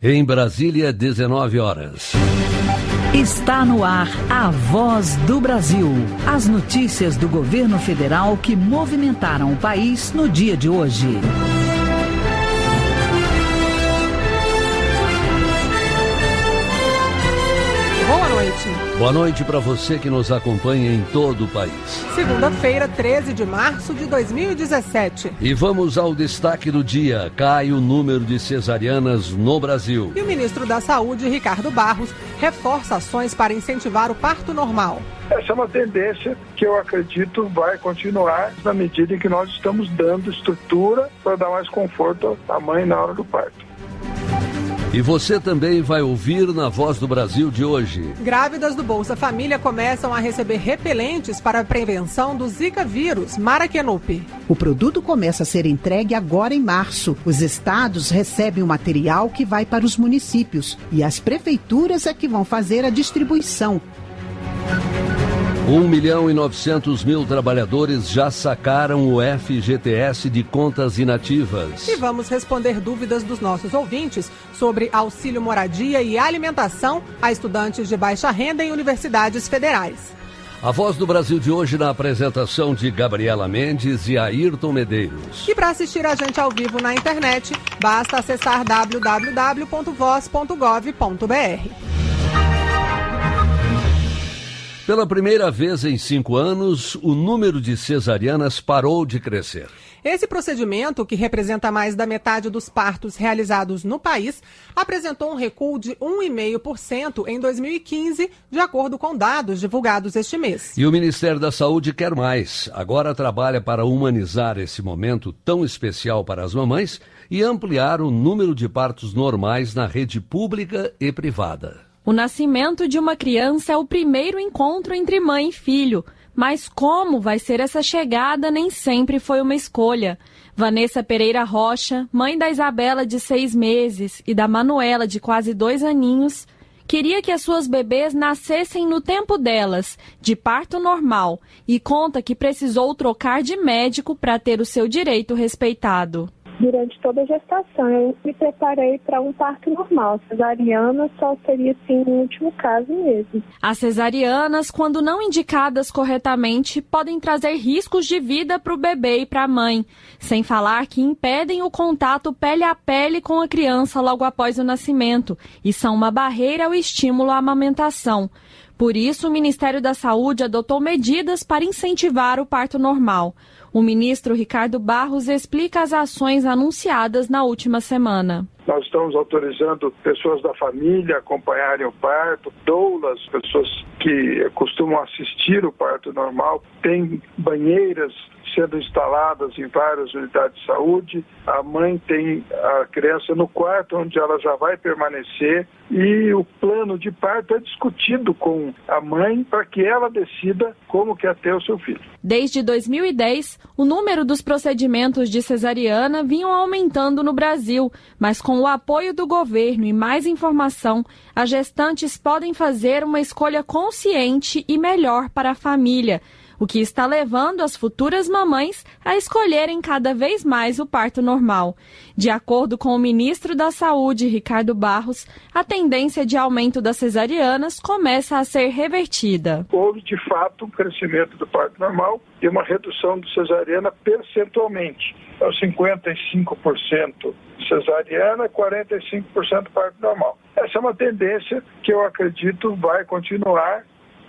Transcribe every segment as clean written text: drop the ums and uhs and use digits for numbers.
Em Brasília, 19 horas. Está no ar a Voz do Brasil. As notícias do governo federal que movimentaram o país no dia de hoje. Boa noite. Boa noite para você que nos acompanha em todo o país. Segunda-feira, 13 de março de 2017. E vamos ao destaque do dia. Cai o número de cesarianas no Brasil. E o ministro da Saúde, Ricardo Barros, reforça ações para incentivar o parto normal. Essa é uma tendência que eu acredito vai continuar na medida em que nós estamos dando estrutura para dar mais conforto à mãe na hora do parto. E você também vai ouvir na Voz do Brasil de hoje. Grávidas do Bolsa Família começam a receber repelentes para a prevenção do Zika vírus, Maraquenupe. O produto começa a ser entregue agora em março. Os estados recebem o material que vai para os municípios e as prefeituras é que vão fazer a distribuição. 1.900.000 trabalhadores já sacaram o FGTS de contas inativas. E vamos responder dúvidas dos nossos ouvintes sobre auxílio moradia e alimentação a estudantes de baixa renda em universidades federais. A Voz do Brasil de hoje na apresentação de Gabriela Mendes e Ayrton Medeiros. E para assistir a gente ao vivo na internet, basta acessar www.voz.gov.br. Pela primeira vez em 5 anos, o número de cesarianas parou de crescer. Esse procedimento, que representa mais da metade dos partos realizados no país, apresentou um recuo de 1,5% em 2015, de acordo com dados divulgados este mês. E o Ministério da Saúde quer mais. Agora trabalha para humanizar esse momento tão especial para as mamães e ampliar o número de partos normais na rede pública e privada. O nascimento de uma criança é o primeiro encontro entre mãe e filho, mas como vai ser essa chegada nem sempre foi uma escolha. Vanessa Pereira Rocha, mãe da Isabela de 6 meses e da Manuela de quase 2 aninhos, queria que as suas bebês nascessem no tempo delas, de parto normal, e conta que precisou trocar de médico para ter o seu direito respeitado. Durante toda a gestação, eu me preparei para um parto normal. Cesariana só seria, assim, no último caso mesmo. As cesarianas, quando não indicadas corretamente, podem trazer riscos de vida para o bebê e para a mãe, sem falar que impedem o contato pele a pele com a criança logo após o nascimento e são uma barreira ao estímulo à amamentação. Por isso, o Ministério da Saúde adotou medidas para incentivar o parto normal. O ministro Ricardo Barros explica as ações anunciadas na última semana. Nós estamos autorizando pessoas da família a acompanharem o parto, doulas, pessoas que costumam assistir o parto normal, tem banheiras sendo instaladas em várias unidades de saúde. A mãe tem a criança no quarto onde ela já vai permanecer e o plano de parto é discutido com a mãe para que ela decida como quer ter o seu filho. Desde 2010, o número dos procedimentos de cesariana vinham aumentando no Brasil, mas com o apoio do governo e mais informação, as gestantes podem fazer uma escolha consciente e melhor para a família, o que está levando as futuras mamães a escolherem cada vez mais o parto normal. De acordo com o ministro da Saúde, Ricardo Barros, a tendência de aumento das cesarianas começa a ser revertida. Houve, de fato, um crescimento do parto normal e uma redução de cesariana percentualmente. É 55% cesariana, 45% parto normal. Essa é uma tendência que eu acredito vai continuar.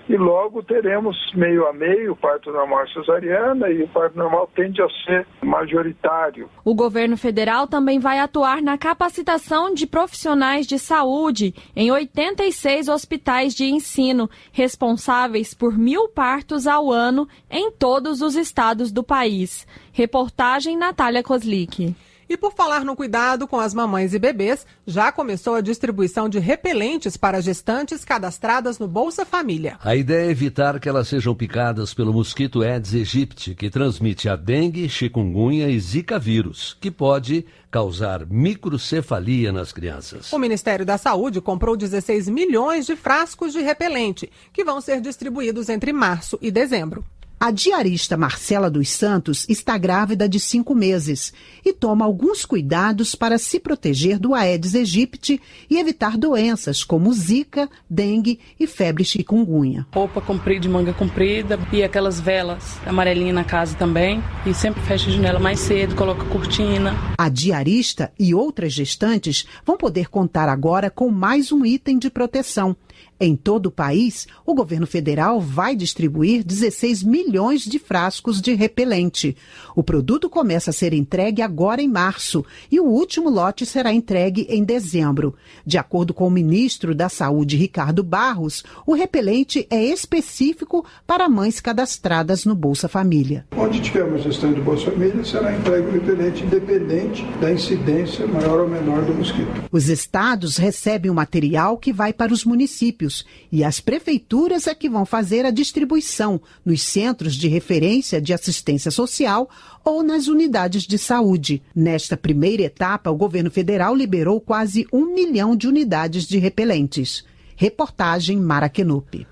E logo teremos meio a meio, parto normal e cesariana, e o parto normal tende a ser majoritário. O governo federal também vai atuar na capacitação de profissionais de saúde em 86 hospitais de ensino, responsáveis por 1.000 partos ao ano em todos os estados do país. Reportagem Natália Kozlik. E por falar no cuidado com as mamães e bebês, já começou a distribuição de repelentes para gestantes cadastradas no Bolsa Família. A ideia é evitar que elas sejam picadas pelo mosquito Aedes aegypti, que transmite a dengue, chikungunya e zika vírus, que pode causar microcefalia nas crianças. O Ministério da Saúde comprou 16 milhões de frascos de repelente, que vão ser distribuídos entre março e dezembro. A diarista Marcela dos Santos está grávida de 5 meses e toma alguns cuidados para se proteger do Aedes aegypti e evitar doenças como zika, dengue e febre chikungunya. Roupa comprida, de manga comprida e aquelas velas amarelinhas na casa também. E sempre fecha a janela mais cedo, coloca cortina. A diarista e outras gestantes vão poder contar agora com mais um item de proteção. Em todo o país, o governo federal vai distribuir 16 milhões de frascos de repelente. O produto começa a ser entregue agora em março e o último lote será entregue em dezembro. De acordo com o ministro da Saúde, Ricardo Barros, o repelente é específico para mães cadastradas no Bolsa Família. Onde tiver uma gestão do Bolsa Família, será entregue o repelente independente da incidência maior ou menor do mosquito. Os estados recebem o material que vai para os municípios e as prefeituras é que vão fazer a distribuição nos centros de referência de assistência social ou nas unidades de saúde. Nesta primeira etapa, o governo federal liberou quase 1 milhão de unidades de repelentes. Reportagem Mara Kenup.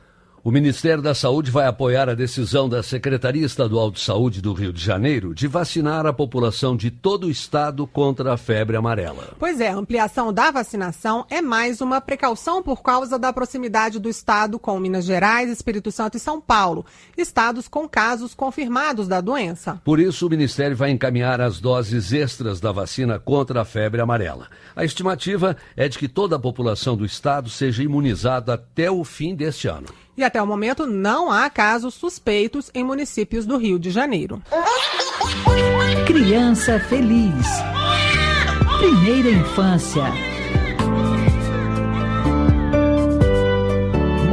O Ministério da Saúde vai apoiar a decisão da Secretaria Estadual de Saúde do Rio de Janeiro de vacinar a população de todo o estado contra a febre amarela. Pois é, a ampliação da vacinação é mais uma precaução por causa da proximidade do estado com Minas Gerais, Espírito Santo e São Paulo, estados com casos confirmados da doença. Por isso, o Ministério vai encaminhar as doses extras da vacina contra a febre amarela. A estimativa é de que toda a população do estado seja imunizada até o fim deste ano. E até o momento não há casos suspeitos em municípios do Rio de Janeiro. Criança feliz. Primeira infância.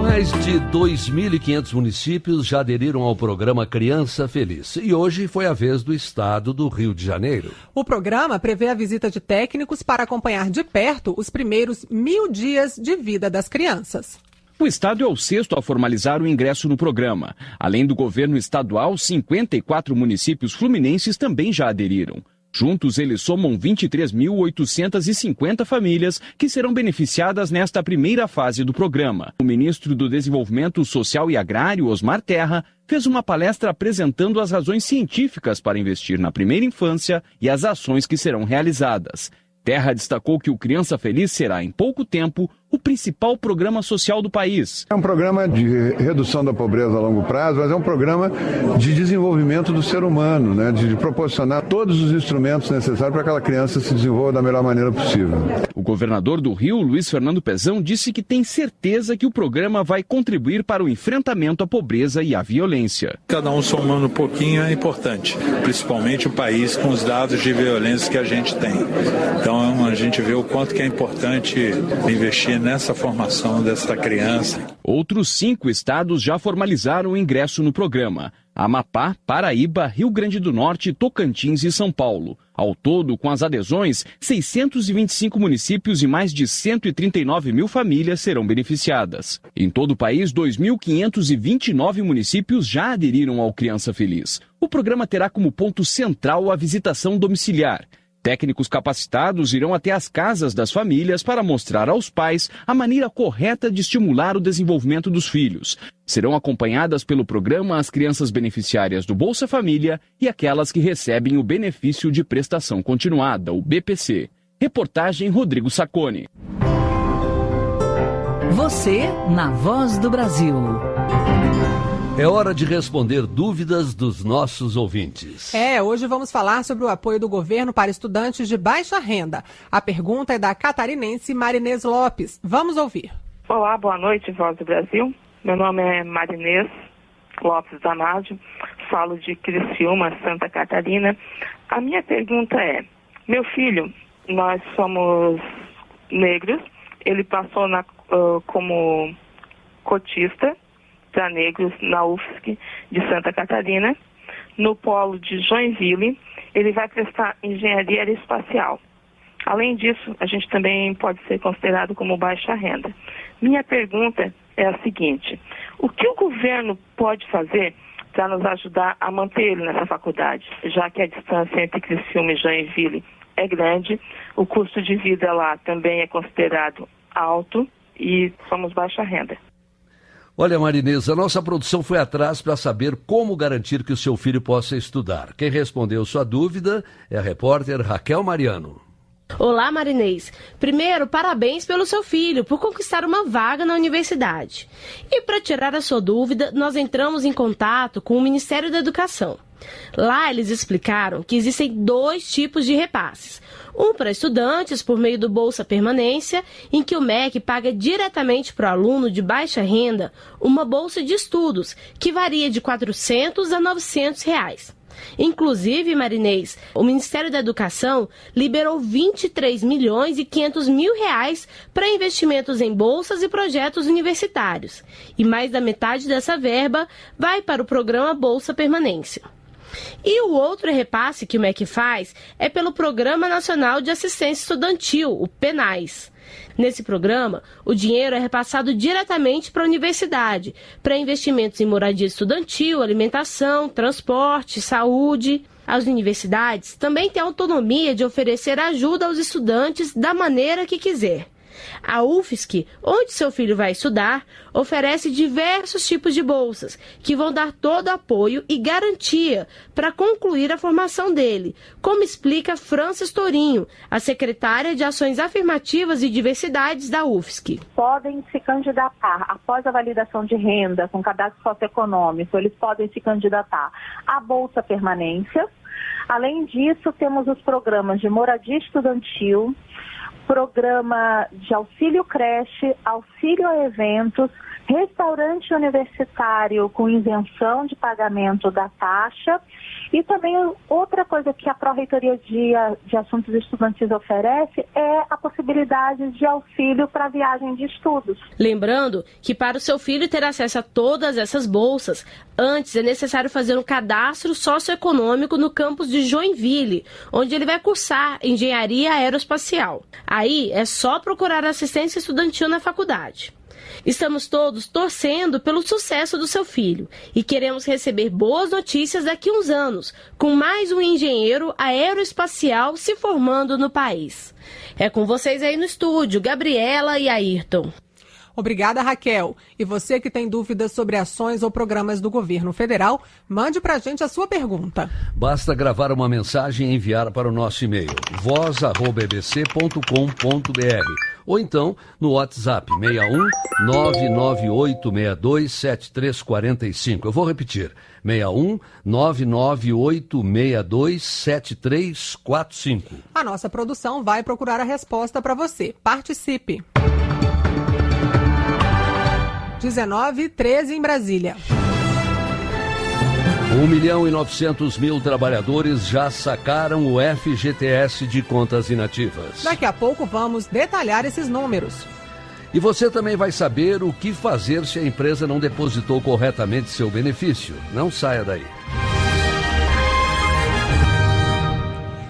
Mais de 2.500 municípios já aderiram ao programa Criança Feliz. E hoje foi a vez do estado do Rio de Janeiro. O programa prevê a visita de técnicos para acompanhar de perto os primeiros 1.000 dias de vida das crianças. O estado é o 6º a formalizar o ingresso no programa. Além do governo estadual, 54 municípios fluminenses também já aderiram. Juntos, eles somam 23.850 famílias que serão beneficiadas nesta primeira fase do programa. O ministro do Desenvolvimento Social e Agrário, Osmar Terra, fez uma palestra apresentando as razões científicas para investir na primeira infância e as ações que serão realizadas. Terra destacou que o Criança Feliz será, em pouco tempo, o principal programa social do país. É um programa de redução da pobreza a longo prazo, mas é um programa de desenvolvimento do ser humano, né? De proporcionar todos os instrumentos necessários para que aquela criança se desenvolva da melhor maneira possível. O governador do Rio, Luiz Fernando Pezão, disse que tem certeza que o programa vai contribuir para o enfrentamento à pobreza e à violência. Cada um somando um pouquinho é importante, principalmente o país com os dados de violência que a gente tem. Então a gente vê o quanto que é importante investir nessa formação dessa criança. Outros 5 estados já formalizaram o ingresso no programa: Amapá, Paraíba, Rio Grande do Norte, Tocantins e São Paulo. Ao todo, com as adesões, 625 municípios e mais de 139 mil famílias serão beneficiadas. Em todo o país, 2.529 municípios já aderiram ao Criança Feliz. O programa terá como ponto central a visitação domiciliar. Técnicos capacitados irão até as casas das famílias para mostrar aos pais a maneira correta de estimular o desenvolvimento dos filhos. Serão acompanhadas pelo programa as crianças beneficiárias do Bolsa Família e aquelas que recebem o benefício de prestação continuada, o BPC. Reportagem Rodrigo Sacconi. Você na Voz do Brasil. É hora de responder dúvidas dos nossos ouvintes. Hoje vamos falar sobre o apoio do governo para estudantes de baixa renda. A pergunta é da catarinense Marinês Lopes. Vamos ouvir. Olá, boa noite, Voz do Brasil. Meu nome é Marinês Lopes Damasio, falo de Criciúma, Santa Catarina. A minha pergunta é, meu filho, nós somos negros, ele passou como cotista para negros na UFSC de Santa Catarina. No polo de Joinville, ele vai prestar engenharia aeroespacial. Além disso, a gente também pode ser considerado como baixa renda. Minha pergunta é a seguinte: o que o governo pode fazer para nos ajudar a manter ele nessa faculdade, já que a distância entre Criciúma e Joinville é grande, o custo de vida lá também é considerado alto e somos baixa renda? Olha, Marinês, a nossa produção foi atrás para saber como garantir que o seu filho possa estudar. Quem respondeu sua dúvida é a repórter Raquel Mariano. Olá, Marinês. Primeiro, parabéns pelo seu filho por conquistar uma vaga na universidade. E para tirar a sua dúvida, nós entramos em contato com o Ministério da Educação. Lá eles explicaram que existem 2 tipos de repasses. Um para estudantes por meio do Bolsa Permanência, em que o MEC paga diretamente para o aluno de baixa renda uma bolsa de estudos, que varia de R$ 400 a R$ 900 reais. Inclusive, Marinês, o Ministério da Educação liberou R$23,5 milhões para investimentos em bolsas e projetos universitários. E mais da metade dessa verba vai para o programa Bolsa Permanência. E o outro repasse que o MEC faz é pelo Programa Nacional de Assistência Estudantil, o PNAES. Nesse programa, o dinheiro é repassado diretamente para a universidade, para investimentos em moradia estudantil, alimentação, transporte, saúde. As universidades também têm autonomia de oferecer ajuda aos estudantes da maneira que quiser. A UFSC, onde seu filho vai estudar, oferece diversos tipos de bolsas, que vão dar todo apoio e garantia para concluir a formação dele, como explica Frances Tourinho, a secretária de Ações Afirmativas e Diversidades da UFSC. Podem se candidatar após a validação de renda com cadastro socioeconômico, eles podem se candidatar à Bolsa Permanência. Além disso, temos os programas de moradia estudantil, programa de auxílio creche, auxílio a eventos, restaurante universitário com isenção de pagamento da taxa e também outra coisa que a Pró-Reitoria de Assuntos Estudantis oferece é a possibilidade de auxílio para viagem de estudos. Lembrando que para o seu filho ter acesso a todas essas bolsas, antes é necessário fazer um cadastro socioeconômico no campus de Joinville, onde ele vai cursar Engenharia Aeroespacial. Aí é só procurar assistência estudantil na faculdade. Estamos todos torcendo pelo sucesso do seu filho e queremos receber boas notícias daqui a uns anos, com mais um engenheiro aeroespacial se formando no país. É com vocês aí no estúdio, Gabriela e Ayrton. Obrigada, Raquel. E você que tem dúvidas sobre ações ou programas do governo federal, mande para a gente a sua pergunta. Basta gravar uma mensagem e enviar para o nosso e-mail, voz@ebc.com.br ou então no WhatsApp 61 998627345. Eu vou repetir, 61 998627345. A nossa produção vai procurar a resposta para você. Participe! 19h13 em Brasília. 1.900.000 trabalhadores já sacaram o FGTS de contas inativas. Daqui a pouco vamos detalhar esses números. E você também vai saber o que fazer se a empresa não depositou corretamente seu benefício. Não saia daí.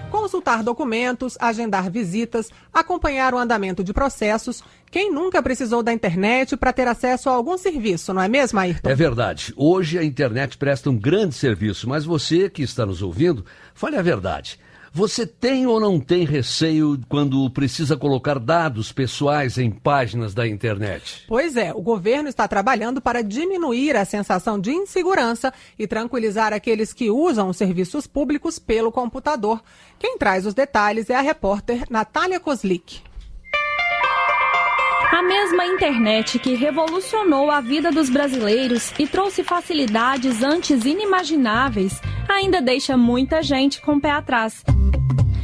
Consultar documentos, agendar visitas, acompanhar o andamento de processos. Quem nunca precisou da internet para ter acesso a algum serviço, não é mesmo, Ayrton? É verdade. Hoje a internet presta um grande serviço, mas você que está nos ouvindo, fale a verdade. Você tem ou não tem receio quando precisa colocar dados pessoais em páginas da internet? Pois é, o governo está trabalhando para diminuir a sensação de insegurança e tranquilizar aqueles que usam os serviços públicos pelo computador. Quem traz os detalhes é a repórter Natália Kozlik. A mesma internet que revolucionou a vida dos brasileiros e trouxe facilidades antes inimagináveis, ainda deixa muita gente com o pé atrás.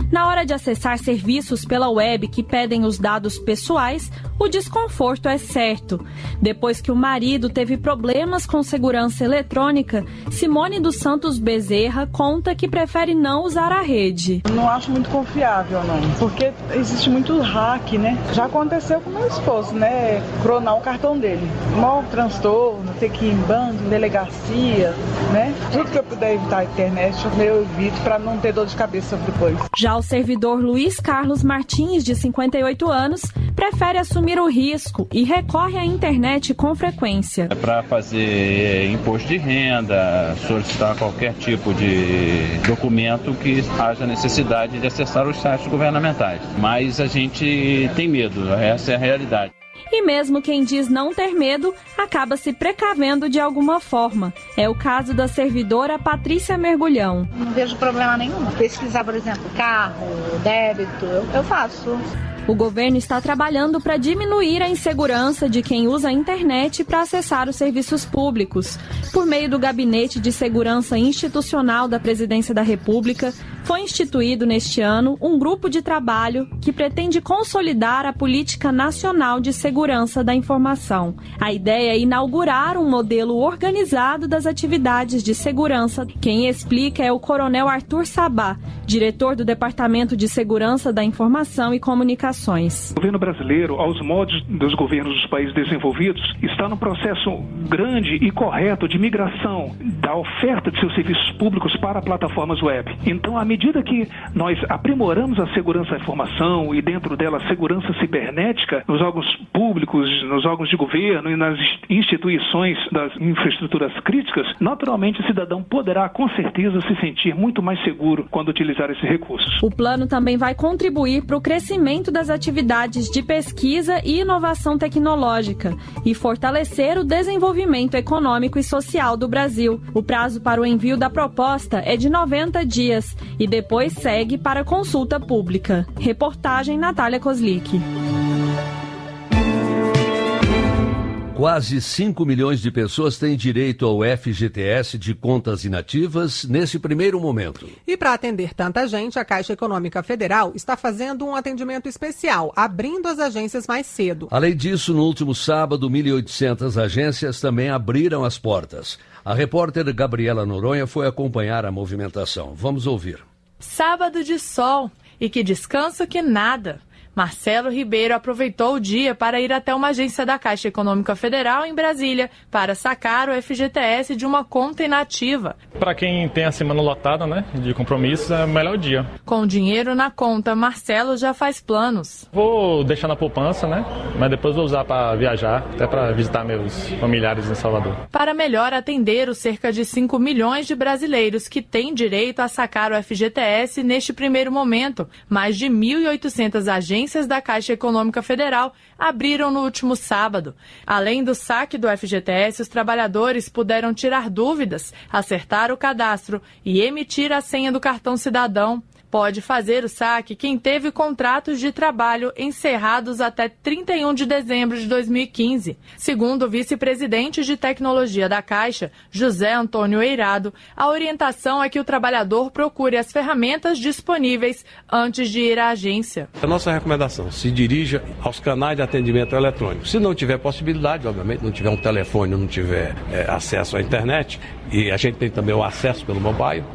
Na hora de acessar serviços pela web que pedem os dados pessoais, o desconforto é certo. Depois que o marido teve problemas com segurança eletrônica, Simone dos Santos Bezerra conta que prefere não usar a rede. Não acho muito confiável, não, porque existe muito hack, né? Já aconteceu com meu esposo, né? Cronar o cartão dele. Maior transtorno, ter que ir em banco, em delegacia, né? Tudo que eu puder evitar a internet, eu evito para não ter dor de cabeça depois. Já o servidor Luiz Carlos Martins, de 58 anos, prefere assumir o risco e recorre à internet com frequência. É para fazer imposto de renda, solicitar qualquer tipo de documento que haja necessidade de acessar os sites governamentais. Mas a gente tem medo, essa é a realidade. E mesmo quem diz não ter medo, acaba se precavendo de alguma forma. É o caso da servidora Patrícia Mergulhão. Não vejo problema nenhum. Pesquisar, por exemplo, carro, débito, eu faço. O governo está trabalhando para diminuir a insegurança de quem usa a internet para acessar os serviços públicos. Por meio do Gabinete de Segurança Institucional da Presidência da República, foi instituído neste ano um grupo de trabalho que pretende consolidar a Política Nacional de Segurança da Informação. A ideia é inaugurar um modelo organizado das atividades de segurança. Quem explica é o Coronel Arthur Sabá, diretor do Departamento de Segurança da Informação e Comunicações. O governo brasileiro, aos moldes dos governos dos países desenvolvidos, está num processo grande e correto de migração da oferta de seus serviços públicos para plataformas web. Então, à medida que nós aprimoramos a segurança da informação e dentro dela a segurança cibernética nos órgãos públicos, nos órgãos de governo e nas instituições das infraestruturas críticas, naturalmente o cidadão poderá com certeza se sentir muito mais seguro quando utilizar esses recursos. O plano também vai contribuir para o crescimento das atividades de pesquisa e inovação tecnológica e fortalecer o desenvolvimento econômico e social do Brasil. O prazo para o envio da proposta é de 90 dias e depois segue para consulta pública. Reportagem Natália Kozlik. Quase 5 milhões de pessoas têm direito ao FGTS de contas inativas nesse primeiro momento. E para atender tanta gente, a Caixa Econômica Federal está fazendo um atendimento especial, abrindo as agências mais cedo. Além disso, no último sábado, 1.800 agências também abriram as portas. A repórter Gabriela Noronha foi acompanhar a movimentação. Vamos ouvir. Sábado de sol e que descanso que nada. Marcelo Ribeiro aproveitou o dia para ir até uma agência da Caixa Econômica Federal em Brasília para sacar o FGTS de uma conta inativa. Para quem tem a semana lotada, de compromissos, é o melhor dia. Com dinheiro na conta, Marcelo já faz planos. Vou deixar na poupança, mas depois vou usar para viajar, até para visitar meus familiares em Salvador. Para melhor atender os cerca de 5 milhões de brasileiros que têm direito a sacar o FGTS neste primeiro momento, mais de 1.800 agências da Caixa Econômica Federal abriram no último sábado. Além do saque do FGTS, os trabalhadores puderam tirar dúvidas, acertar o cadastro e emitir a senha do cartão cidadão. Pode fazer o saque quem teve contratos de trabalho encerrados até 31 de dezembro de 2015. Segundo o vice-presidente de tecnologia da Caixa, José Antônio Eirado, a orientação é que o trabalhador procure as ferramentas disponíveis antes de ir à agência. A nossa recomendação, se dirija aos canais de atendimento eletrônico. Se não tiver possibilidade, obviamente, não tiver um telefone, não tiver acesso à internet, e a gente tem também o acesso pelo mobile,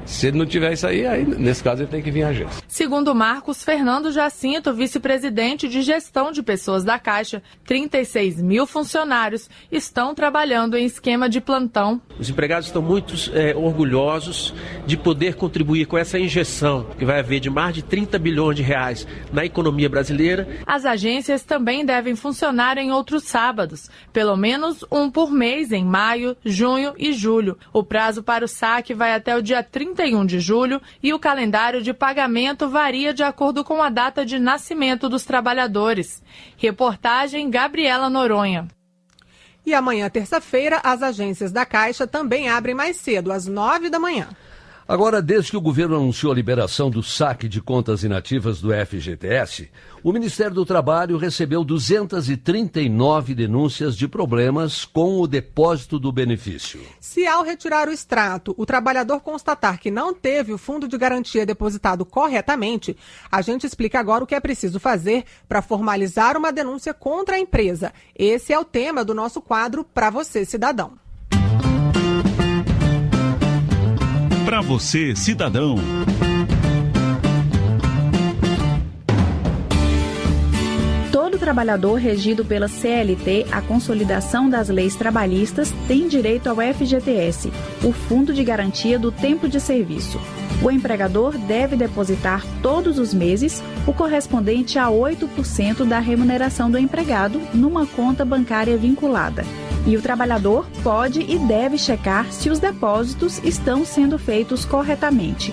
Se ele não tiver isso aí, nesse caso ele tem que vir à agência. Segundo Marcos Fernando Jacinto, vice-presidente de gestão de pessoas da Caixa, 36 mil funcionários estão trabalhando em esquema de plantão. Os empregados estão muito orgulhosos de poder contribuir com essa injeção que vai haver de mais de 30 bilhões de reais na economia brasileira. As agências também devem funcionar em outros sábados, pelo menos um por mês em maio, junho e julho. O prazo para o saque vai até o dia 31 de julho e o calendário de pagamento varia de acordo com a data de nascimento dos trabalhadores. Reportagem Gabriela Noronha. E amanhã, terça-feira, as agências da Caixa também abrem mais cedo, às 9 da manhã. Agora, desde que o governo anunciou a liberação do saque de contas inativas do FGTS, o Ministério do Trabalho recebeu 239 denúncias de problemas com o depósito do benefício. Se ao retirar o extrato, o trabalhador constatar que não teve o fundo de garantia depositado corretamente, a gente explica agora o que é preciso fazer para formalizar uma denúncia contra a empresa. Esse é o tema do nosso quadro Pra Você, Cidadão. Para você, cidadão. Todo trabalhador regido pela CLT, a consolidação das leis trabalhistas, tem direito ao FGTS, o Fundo de Garantia do Tempo de Serviço. O empregador deve depositar todos os meses o correspondente a 8% da remuneração do empregado numa conta bancária vinculada. E o trabalhador pode e deve checar se os depósitos estão sendo feitos corretamente.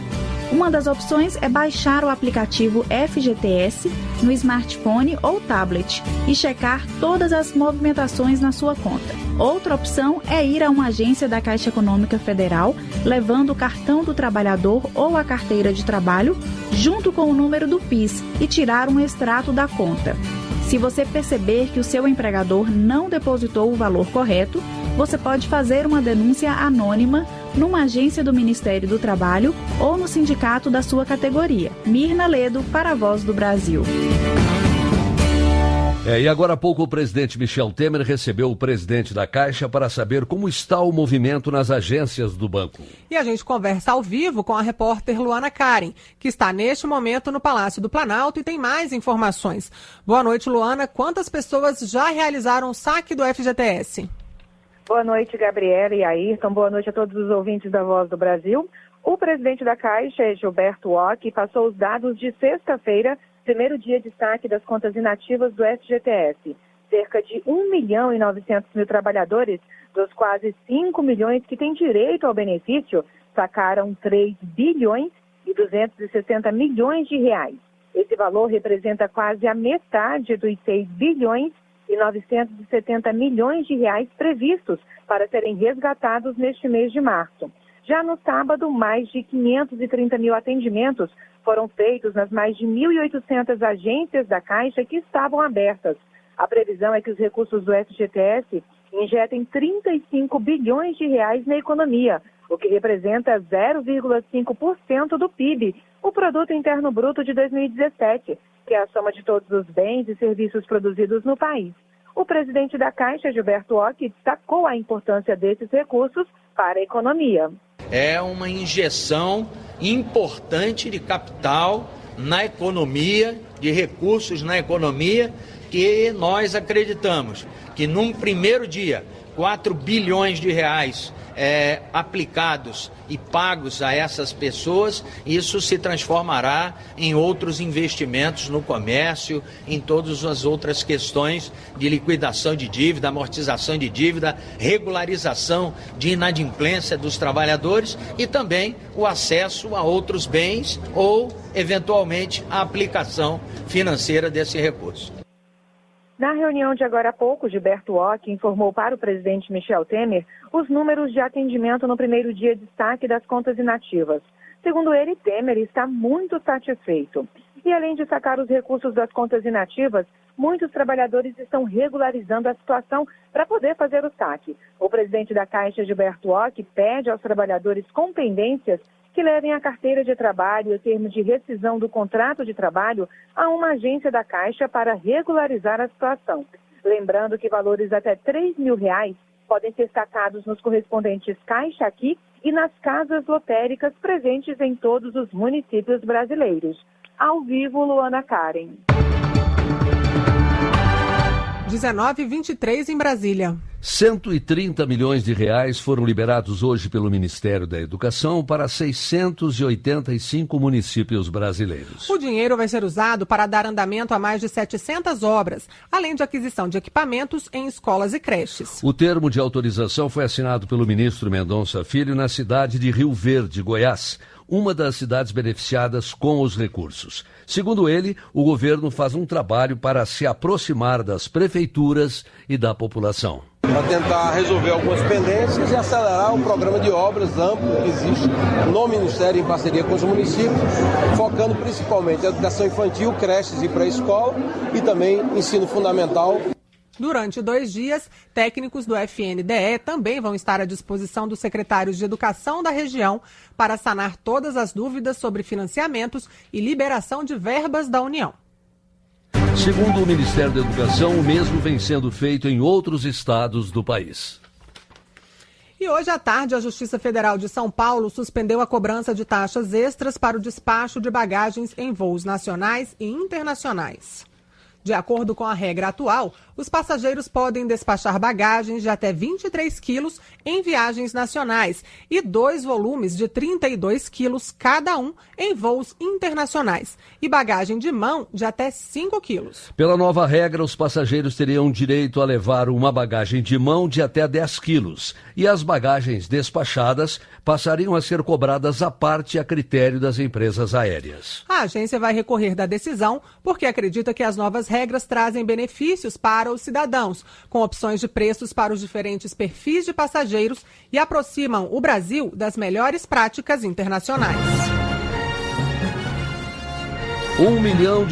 O Uma das opções é baixar o aplicativo FGTS no smartphone ou tablet e checar todas as movimentações na sua conta. Outra opção é ir a uma agência da Caixa Econômica Federal, levando o cartão do trabalhador ou a carteira de trabalho, junto com o número do PIS, e tirar um extrato da conta. Se você perceber que o seu empregador não depositou o valor correto, você pode fazer uma denúncia anônima numa agência do Ministério do Trabalho ou no sindicato da sua categoria. Mirna Ledo, para a Voz do Brasil. E agora há pouco o presidente Michel Temer recebeu o presidente da Caixa para saber como está o movimento nas agências do banco. E a gente conversa ao vivo com a repórter Luana Karen, que está neste momento no Palácio do Planalto e tem mais informações. Boa noite, Luana. Quantas pessoas já realizaram o saque do FGTS? Boa noite, Gabriela e Ayrton. Boa noite a todos os ouvintes da Voz do Brasil. O presidente da Caixa, Gilberto Ock, passou os dados de sexta-feira, primeiro dia de saque das contas inativas do FGTS. Cerca de 1.900.000 trabalhadores, dos quase 5 milhões que têm direito ao benefício, sacaram 3 bilhões e 260 milhões de reais. Esse valor representa quase a metade dos 6 bilhões e 970 milhões de reais previstos para serem resgatados neste mês de março. Já no sábado, mais de 530 mil atendimentos foram feitos nas mais de 1.800 agências da Caixa que estavam abertas. A previsão é que os recursos do FGTS injetem 35 bilhões de reais na economia, o que representa 0,5% do PIB, o Produto Interno Bruto de 2017, que é a soma de todos os bens e serviços produzidos no país. O presidente da Caixa, Gilberto Ock, destacou a importância desses recursos para a economia. É uma injeção importante de capital na economia, de recursos na economia, que nós acreditamos que num primeiro dia, 4 bilhões de reais aplicados e pagos a essas pessoas, isso se transformará em outros investimentos no comércio, em todas as outras questões de liquidação de dívida, amortização de dívida, regularização de inadimplência dos trabalhadores e também o acesso a outros bens ou, eventualmente, a aplicação financeira desse recurso. Na reunião de agora há pouco, Gilberto Ock informou para o presidente Michel Temer os números de atendimento no primeiro dia de saque das contas inativas. Segundo ele, Temer está muito satisfeito. E além de sacar os recursos das contas inativas, muitos trabalhadores estão regularizando a situação para poder fazer o saque. O presidente da Caixa, Gilberto Ock, pede aos trabalhadores com pendências que levem a carteira de trabalho e o termo de rescisão do contrato de trabalho a uma agência da Caixa para regularizar a situação. Lembrando que valores até R$ 3.000 podem ser sacados nos correspondentes Caixa Aqui e nas casas lotéricas presentes em todos os municípios brasileiros. Ao vivo, Luana Karen. 19h23 em Brasília. 130 milhões de reais foram liberados hoje pelo Ministério da Educação para 685 municípios brasileiros. O dinheiro vai ser usado para dar andamento a mais de 700 obras, além de aquisição de equipamentos em escolas e creches. O termo de autorização foi assinado pelo ministro Mendonça Filho na cidade de Rio Verde, Goiás, uma das cidades beneficiadas com os recursos. Segundo ele, o governo faz um trabalho para se aproximar das prefeituras e da população. Para tentar resolver algumas pendências e acelerar o programa de obras amplo que existe no Ministério em parceria com os municípios, focando principalmente a educação infantil, creches e pré-escola e também ensino fundamental. Durante 2 dias, técnicos do FNDE também vão estar à disposição dos secretários de Educação da região para sanar todas as dúvidas sobre financiamentos e liberação de verbas da União. Segundo o Ministério da Educação, o mesmo vem sendo feito em outros estados do país. E hoje à tarde, a Justiça Federal de São Paulo suspendeu a cobrança de taxas extras para o despacho de bagagens em voos nacionais e internacionais. De acordo com a regra atual, os passageiros podem despachar bagagens de até 23 quilos em viagens nacionais e 2 volumes de 32 quilos cada um em voos internacionais e bagagem de mão de até 5 quilos. Pela nova regra, os passageiros teriam direito a levar uma bagagem de mão de até 10 quilos e as bagagens despachadas passariam a ser cobradas à parte a critério das empresas aéreas. A agência vai recorrer da decisão porque acredita que as novas regras trazem benefícios para os cidadãos, com opções de preços para os diferentes perfis de passageiros e aproximam o Brasil das melhores práticas internacionais. R$1 milhão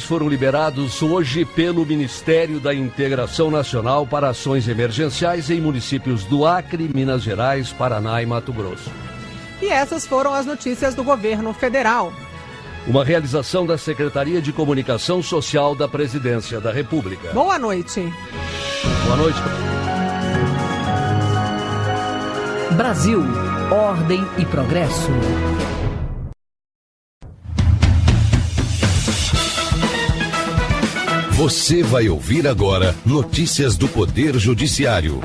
foram liberados hoje pelo Ministério da Integração Nacional para ações emergenciais em municípios do Acre, Minas Gerais, Paraná e Mato Grosso. E essas foram as notícias do governo federal. Uma realização da Secretaria de Comunicação Social da Presidência da República. Boa noite. Boa noite. Brasil, ordem e progresso. Você vai ouvir agora notícias do Poder Judiciário.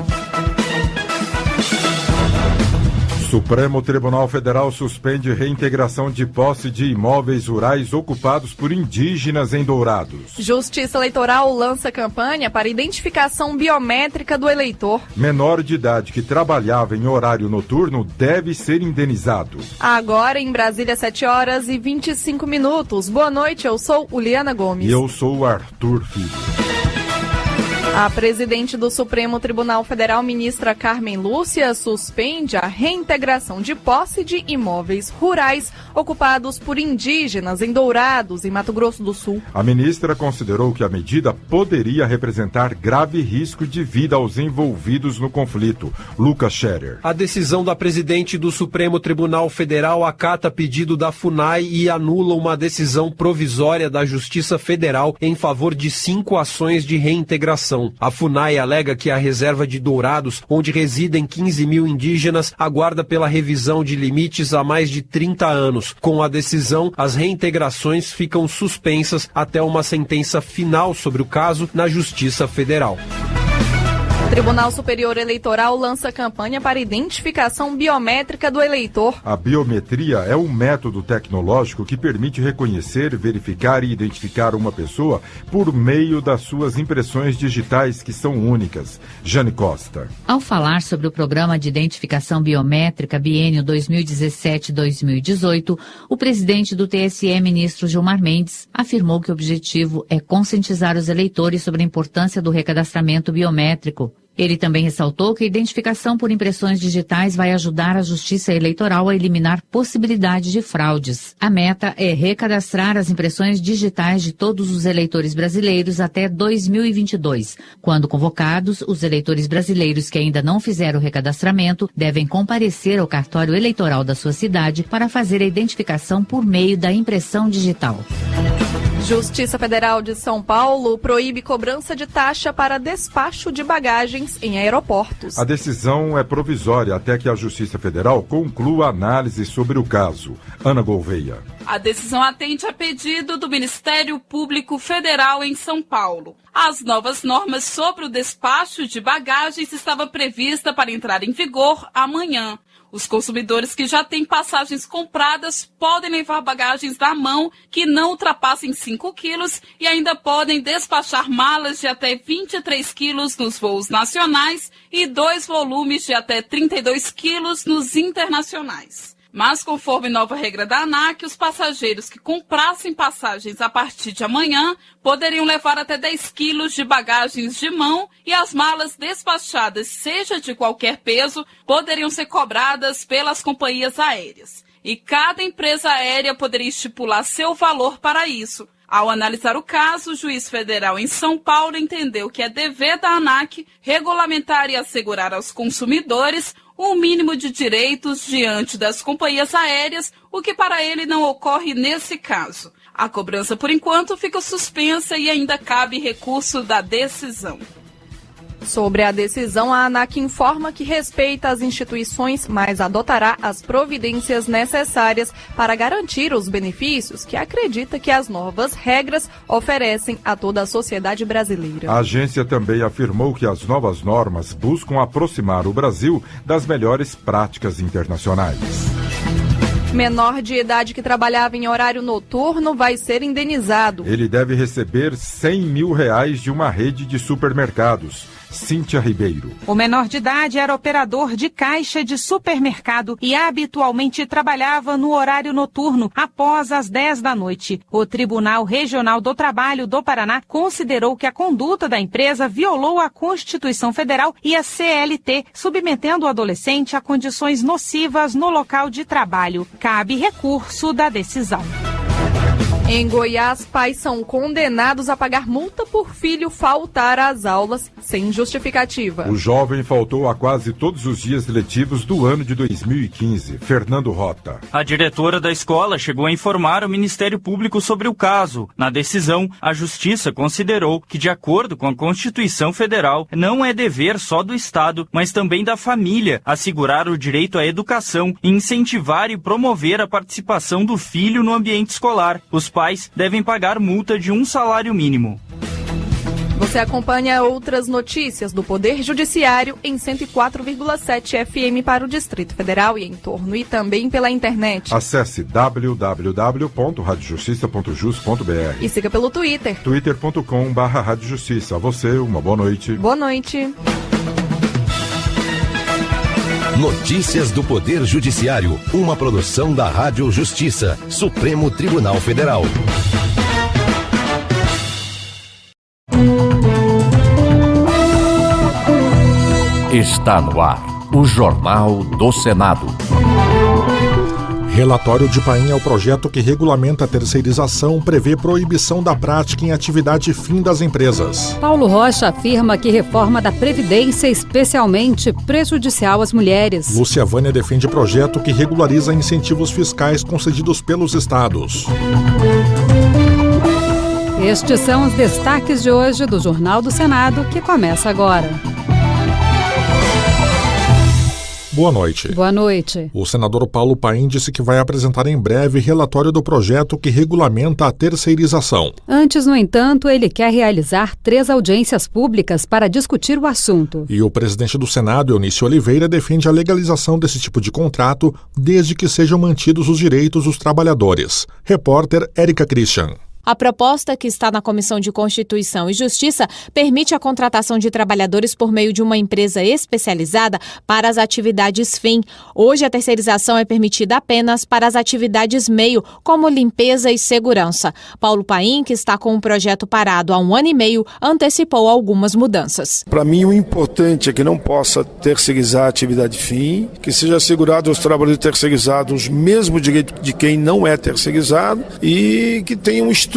Supremo Tribunal Federal suspende reintegração de posse de imóveis rurais ocupados por indígenas em Dourados. Justiça Eleitoral lança campanha para identificação biométrica do eleitor. Menor de idade que trabalhava em horário noturno deve ser indenizado. Agora em Brasília, 7h25. Boa noite, eu sou Uliana Gomes. E eu sou o Arthur Filho. A presidente do Supremo Tribunal Federal, ministra Carmen Lúcia, suspende a reintegração de posse de imóveis rurais ocupados por indígenas em Dourados, em Mato Grosso do Sul. A ministra considerou que a medida poderia representar grave risco de vida aos envolvidos no conflito. Lucas Scherer. A decisão da presidente do Supremo Tribunal Federal acata pedido da FUNAI e anula uma decisão provisória da Justiça Federal em favor de 5 ações de reintegração. A FUNAI alega que a reserva de Dourados, onde residem 15 mil indígenas, aguarda pela revisão de limites há mais de 30 anos. Com a decisão, as reintegrações ficam suspensas até uma sentença final sobre o caso na Justiça Federal. O Tribunal Superior Eleitoral lança campanha para identificação biométrica do eleitor. A biometria é um método tecnológico que permite reconhecer, verificar e identificar uma pessoa por meio das suas impressões digitais, que são únicas. Jane Costa. Ao falar sobre o Programa de Identificação Biométrica biênio 2017-2018, o presidente do TSE, ministro Gilmar Mendes, afirmou que o objetivo é conscientizar os eleitores sobre a importância do recadastramento biométrico. Ele também ressaltou que a identificação por impressões digitais vai ajudar a Justiça Eleitoral a eliminar possibilidade de fraudes. A meta é recadastrar as impressões digitais de todos os eleitores brasileiros até 2022. Quando convocados, os eleitores brasileiros que ainda não fizeram o recadastramento devem comparecer ao cartório eleitoral da sua cidade para fazer a identificação por meio da impressão digital. Justiça Federal de São Paulo proíbe cobrança de taxa para despacho de bagagens em aeroportos. A decisão é provisória até que a Justiça Federal conclua a análise sobre o caso. Ana Gouveia. A decisão atende a pedido do Ministério Público Federal em São Paulo. As novas normas sobre o despacho de bagagens estavam previstas para entrar em vigor amanhã. Os consumidores que já têm passagens compradas podem levar bagagens na mão que não ultrapassem 5 quilos e ainda podem despachar malas de até 23 quilos nos voos nacionais e 2 volumes de até 32 quilos nos internacionais. Mas, conforme nova regra da ANAC, os passageiros que comprassem passagens a partir de amanhã poderiam levar até 10 quilos de bagagens de mão e as malas despachadas, seja de qualquer peso, poderiam ser cobradas pelas companhias aéreas. E cada empresa aérea poderia estipular seu valor para isso. Ao analisar o caso, o juiz federal em São Paulo entendeu que é dever da ANAC regulamentar e assegurar aos consumidores um mínimo de direitos diante das companhias aéreas, o que para ele não ocorre nesse caso. A cobrança, por enquanto, fica suspensa e ainda cabe recurso da decisão. Sobre a decisão, a ANAC informa que respeita as instituições, mas adotará as providências necessárias para garantir os benefícios que acredita que as novas regras oferecem a toda a sociedade brasileira. A agência também afirmou que as novas normas buscam aproximar o Brasil das melhores práticas internacionais. Menor de idade que trabalhava em horário noturno vai ser indenizado. Ele deve receber R$100 mil de uma rede de supermercados. Cíntia Ribeiro. O menor de idade era operador de caixa de supermercado e habitualmente trabalhava no horário noturno, após as 10 da noite. O Tribunal Regional do Trabalho do Paraná considerou que a conduta da empresa violou a Constituição Federal e a CLT, submetendo o adolescente a condições nocivas no local de trabalho. Cabe recurso da decisão. Em Goiás, pais são condenados a pagar multa por filho faltar às aulas sem justificativa. O jovem faltou a quase todos os dias letivos do ano de 2015. Fernando Rota. A diretora da escola chegou a informar o Ministério Público sobre o caso. Na decisão, a Justiça considerou que, de acordo com a Constituição Federal, não é dever só do Estado, mas também da família, assegurar o direito à educação e incentivar e promover a participação do filho no ambiente escolar. Os pais devem pagar multa de um salário mínimo. Você acompanha outras notícias do Poder Judiciário em 104,7 FM para o Distrito Federal e em torno e também pela internet. Acesse www.radiojustiça.jus.br e siga pelo Twitter. twitter.com/radiojustiça. A você, uma boa noite. Boa noite. Notícias do Poder Judiciário, uma produção da Rádio Justiça, Supremo Tribunal Federal. Está no ar, o Jornal do Senado. Relatório de Paim ao projeto que regulamenta a terceirização prevê proibição da prática em atividade fim das empresas. Paulo Rocha afirma que reforma da Previdência é especialmente prejudicial às mulheres. Lúcia Vânia defende projeto que regulariza incentivos fiscais concedidos pelos estados. Estes são os destaques de hoje do Jornal do Senado, que começa agora. Boa noite. Boa noite. O senador Paulo Paim disse que vai apresentar em breve relatório do projeto que regulamenta a terceirização. Antes, no entanto, ele quer realizar 3 audiências públicas para discutir o assunto. E o presidente do Senado, Eunício Oliveira, defende a legalização desse tipo de contrato, desde que sejam mantidos os direitos dos trabalhadores. Repórter Érica Christian. A proposta, que está na Comissão de Constituição e Justiça, permite a contratação de trabalhadores por meio de uma empresa especializada para as atividades fim. Hoje, a terceirização é permitida apenas para as atividades meio, como limpeza e segurança. Paulo Paim, que está com o projeto parado há 1 ano e meio, antecipou algumas mudanças. Para mim, o importante é que não possa terceirizar a atividade fim, que seja assegurado aos trabalhadores terceirizados o mesmo direito de quem não é terceirizado e que tenha um instrumento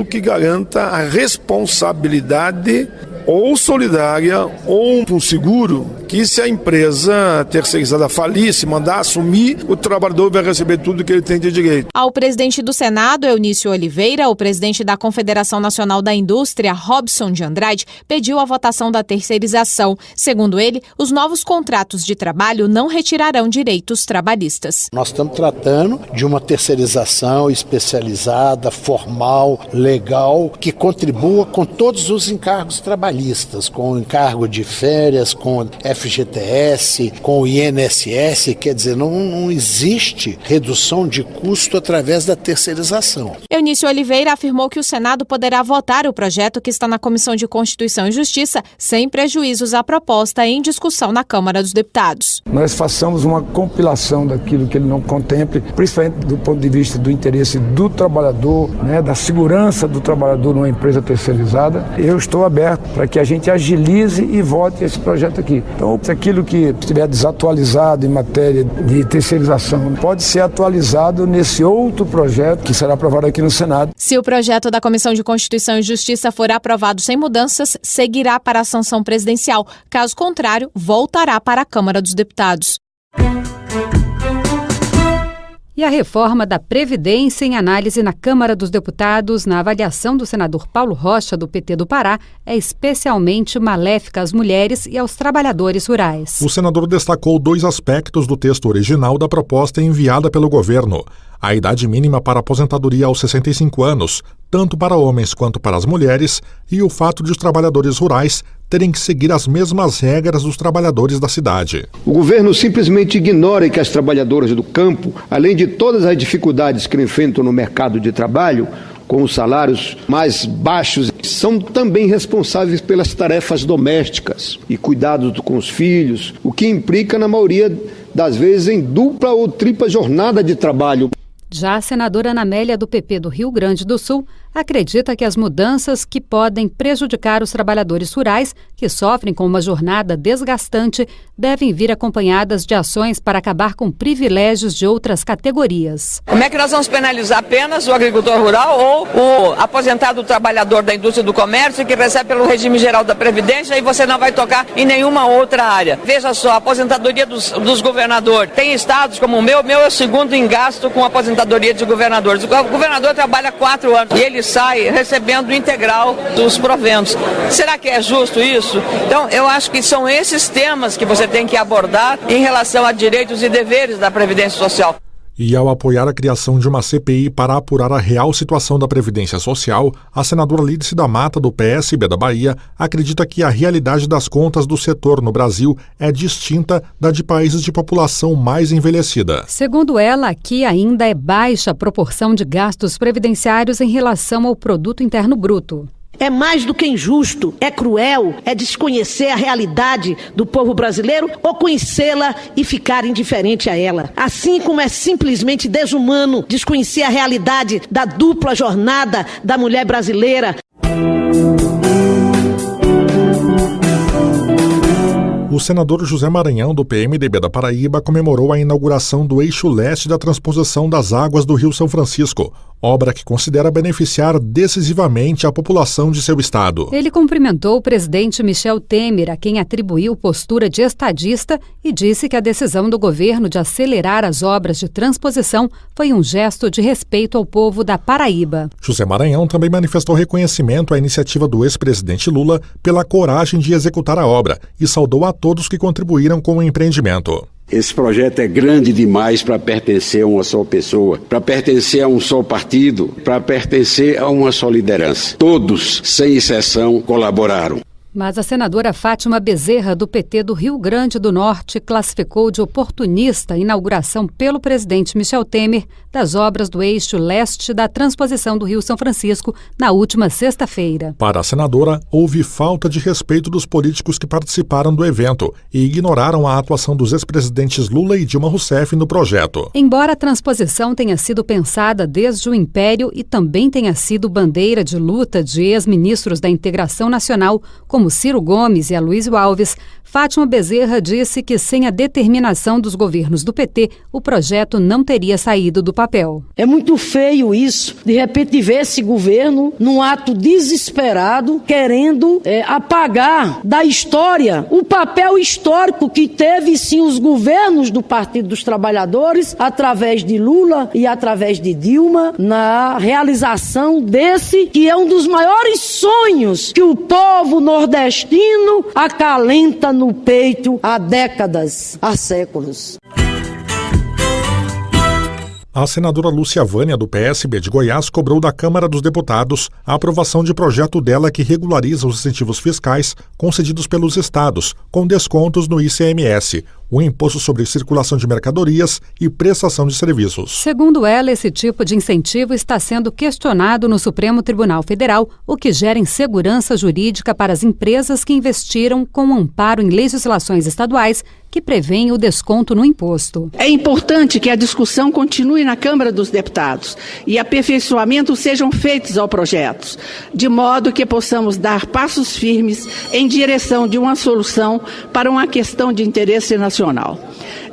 que garanta a responsabilidade ou solidária ou um seguro, que se a empresa terceirizada falir, se mandar assumir, o trabalhador vai receber tudo que ele tem de direito. Ao presidente do Senado, Eunício Oliveira, o presidente da Confederação Nacional da Indústria, Robson de Andrade, pediu a votação da terceirização. Segundo ele, os novos contratos de trabalho não retirarão direitos trabalhistas. Nós estamos tratando de uma terceirização especializada, formal, legal, que contribua com todos os encargos trabalhistas, com o encargo de férias, com FGTS, com o INSS, quer dizer, não existe redução de custo através da terceirização. Eunício Oliveira afirmou que o Senado poderá votar o projeto que está na Comissão de Constituição e Justiça, sem prejuízos à proposta em discussão na Câmara dos Deputados. Nós façamos uma compilação daquilo que ele não contemple, principalmente do ponto de vista do interesse do trabalhador, da segurança do trabalhador numa empresa terceirizada. Eu estou aberto para que a gente agilize e vote esse projeto aqui. Então, se aquilo que estiver desatualizado em matéria de terceirização pode ser atualizado nesse outro projeto que será aprovado aqui no Senado. Se o projeto da Comissão de Constituição e Justiça for aprovado sem mudanças, seguirá para a sanção presidencial. Caso contrário, voltará para a Câmara dos Deputados. E E a reforma da Previdência em análise na Câmara dos Deputados, na avaliação do senador Paulo Rocha, do PT do Pará, é especialmente maléfica às mulheres e aos trabalhadores rurais. O senador destacou 2 aspectos do texto original da proposta enviada pelo governo: a idade mínima para aposentadoria aos 65 anos, tanto para homens quanto para as mulheres, e o fato de os trabalhadores rurais terem que seguir as mesmas regras dos trabalhadores da cidade. O governo simplesmente ignora que as trabalhadoras do campo, além de todas as dificuldades que enfrentam no mercado de trabalho, com os salários mais baixos, são também responsáveis pelas tarefas domésticas e cuidados com os filhos, o que implica, na maioria das vezes, em dupla ou tripla jornada de trabalho. Já a senadora Ana Amélia, do PP do Rio Grande do Sul, acredita que as mudanças que podem prejudicar os trabalhadores rurais, que sofrem com uma jornada desgastante, devem vir acompanhadas de ações para acabar com privilégios de outras categorias. Como é que nós vamos penalizar apenas o agricultor rural ou o aposentado trabalhador da indústria do comércio que recebe pelo regime geral da Previdência e você não vai tocar em nenhuma outra área? Veja só, a aposentadoria dos governadores. Tem estados como o meu é o segundo em gasto com a aposentadoria de governadores. O governador trabalha 4 anos e ele sai recebendo integral dos proventos. Será que é justo isso? Então, eu acho que são esses temas que você tem que abordar em relação a direitos e deveres da Previdência Social. E ao apoiar a criação de uma CPI para apurar a real situação da Previdência Social, a senadora Lídice da Mata, do PSB da Bahia, acredita que a realidade das contas do setor no Brasil é distinta da de países de população mais envelhecida. Segundo ela, aqui ainda é baixa a proporção de gastos previdenciários em relação ao Produto Interno Bruto. É mais do que injusto, é cruel, é desconhecer a realidade do povo brasileiro ou conhecê-la e ficar indiferente a ela. Assim como é simplesmente desumano desconhecer a realidade da dupla jornada da mulher brasileira. O senador José Maranhão, do PMDB da Paraíba, comemorou a inauguração do eixo leste da transposição das águas do Rio São Francisco, obra que considera beneficiar decisivamente a população de seu estado. Ele cumprimentou o presidente Michel Temer, a quem atribuiu postura de estadista, e disse que a decisão do governo de acelerar as obras de transposição foi um gesto de respeito ao povo da Paraíba. José Maranhão também manifestou reconhecimento à iniciativa do ex-presidente Lula pela coragem de executar a obra e saudou a todos que contribuíram com o empreendimento. Esse projeto é grande demais para pertencer a uma só pessoa, para pertencer a um só partido, para pertencer a uma só liderança. Todos, sem exceção, colaboraram. Mas a senadora Fátima Bezerra, do PT do Rio Grande do Norte, classificou de oportunista a inauguração pelo presidente Michel Temer das obras do eixo leste da transposição do Rio São Francisco na última sexta-feira. Para a senadora, houve falta de respeito dos políticos que participaram do evento e ignoraram a atuação dos ex-presidentes Lula e Dilma Rousseff no projeto. Embora a transposição tenha sido pensada desde o Império e também tenha sido bandeira de luta de ex-ministros da Integração Nacional, como Ciro Gomes e Aloysio Alves, Fátima Bezerra disse que sem a determinação dos governos do PT, o projeto não teria saído do papel. É muito feio isso, de repente ver esse governo num ato desesperado, querendo apagar da história o papel histórico que teve sim os governos do Partido dos Trabalhadores, através de Lula e através de Dilma, na realização desse que é um dos maiores sonhos que o povo nordestino acalenta no peito há décadas, há séculos. A senadora Lúcia Vânia, do PSB de Goiás, cobrou da Câmara dos Deputados a aprovação de projeto dela que regulariza os incentivos fiscais concedidos pelos estados, com descontos no ICMS, o Imposto sobre Circulação de Mercadorias e Prestação de Serviços. Segundo ela, esse tipo de incentivo está sendo questionado no Supremo Tribunal Federal, o que gera insegurança jurídica para as empresas que investiram com amparo em legislações estaduais que prevêem o desconto no imposto. É importante que a discussão continue na Câmara dos Deputados e aperfeiçoamentos sejam feitos ao projeto, de modo que possamos dar passos firmes em direção de uma solução para uma questão de interesse nacional.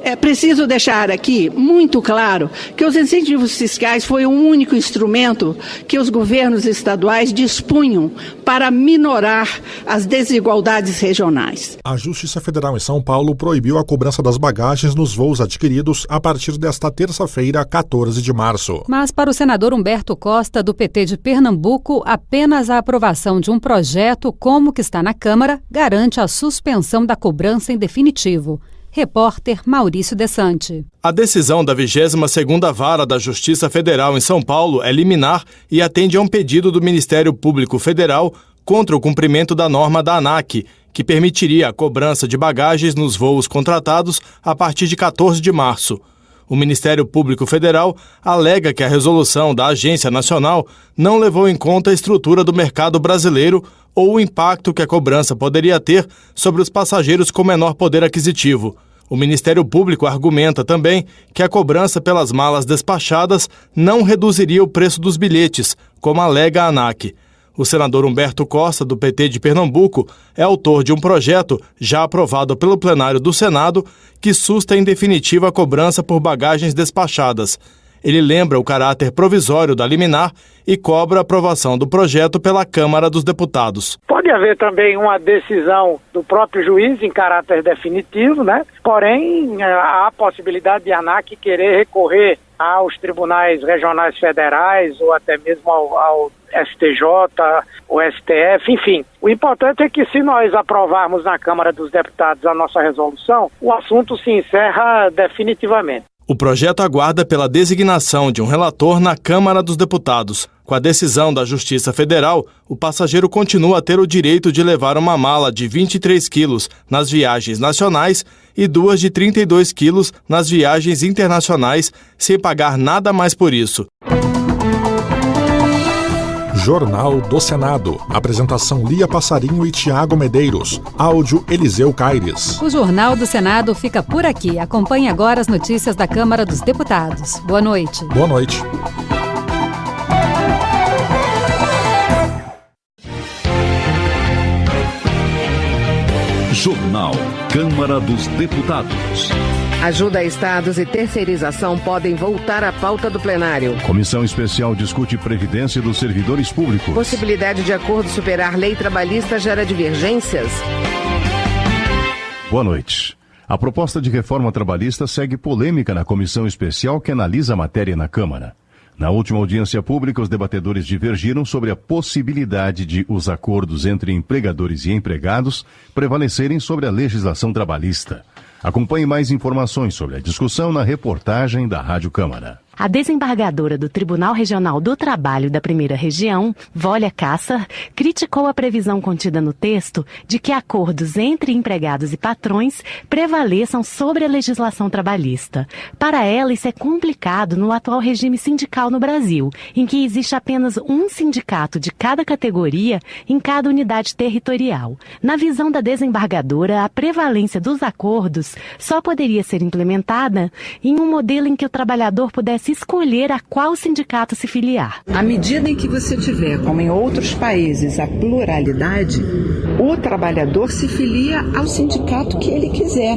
É preciso deixar aqui muito claro que os incentivos fiscais foi o único instrumento que os governos estaduais dispunham para minorar as desigualdades regionais. A Justiça Federal em São Paulo proibiu a cobrança das bagagens nos voos adquiridos a partir desta terça-feira, 14 de março. Mas para o senador Humberto Costa, do PT de Pernambuco, apenas a aprovação de um projeto como o que está na Câmara garante a suspensão da cobrança em definitivo. Repórter Maurício Desante. A decisão da 22ª Vara da Justiça Federal em São Paulo é liminar e atende a um pedido do Ministério Público Federal contra o cumprimento da norma da ANAC, que permitiria a cobrança de bagagens nos voos contratados a partir de 14 de março. O Ministério Público Federal alega que a resolução da Agência Nacional não levou em conta a estrutura do mercado brasileiro ou o impacto que a cobrança poderia ter sobre os passageiros com menor poder aquisitivo. O Ministério Público argumenta também que a cobrança pelas malas despachadas não reduziria o preço dos bilhetes, como alega a ANAC. O senador Humberto Costa, do PT de Pernambuco, é autor de um projeto, já aprovado pelo plenário do Senado, que susta em definitiva a cobrança por bagagens despachadas. Ele lembra o caráter provisório da liminar e cobra a aprovação do projeto pela Câmara dos Deputados. Pode haver também uma decisão do próprio juiz em caráter definitivo, né? Porém, há a possibilidade de a ANAC querer recorrer aos tribunais regionais federais ou até mesmo ao STJ, o STF, enfim. O importante é que se nós aprovarmos na Câmara dos Deputados a nossa resolução, o assunto se encerra definitivamente. O projeto aguarda pela designação de um relator na Câmara dos Deputados. Com a decisão da Justiça Federal, o passageiro continua a ter o direito de levar uma mala de 23 quilos nas viagens nacionais e 2 de 32 quilos nas viagens internacionais, sem pagar nada mais por isso. Jornal do Senado. Apresentação Lia Passarinho e Tiago Medeiros. Áudio Eliseu Caires. O Jornal do Senado fica por aqui. Acompanhe agora as notícias da Câmara dos Deputados. Boa noite. Boa noite. Jornal Câmara dos Deputados. Ajuda a estados e terceirização podem voltar à pauta do plenário. Comissão especial discute previdência dos servidores públicos. Possibilidade de acordo superar lei trabalhista gera divergências. Boa noite. A proposta de reforma trabalhista segue polêmica na comissão especial que analisa a matéria na Câmara. Na última audiência pública, os debatedores divergiram sobre a possibilidade de os acordos entre empregadores e empregados prevalecerem sobre a legislação trabalhista. Acompanhe mais informações sobre a discussão na reportagem da Rádio Câmara. A desembargadora do Tribunal Regional do Trabalho da Primeira Região, Vólia Cassar, criticou a previsão contida no texto de que acordos entre empregados e patrões prevaleçam sobre a legislação trabalhista. Para ela, isso é complicado no atual regime sindical no Brasil, em que existe apenas um sindicato de cada categoria em cada unidade territorial. Na visão da desembargadora, a prevalência dos acordos só poderia ser implementada em um modelo em que o trabalhador pudesse escolher a qual sindicato se filiar. À medida em que você tiver, como em outros países, a pluralidade, o trabalhador se filia ao sindicato que ele quiser.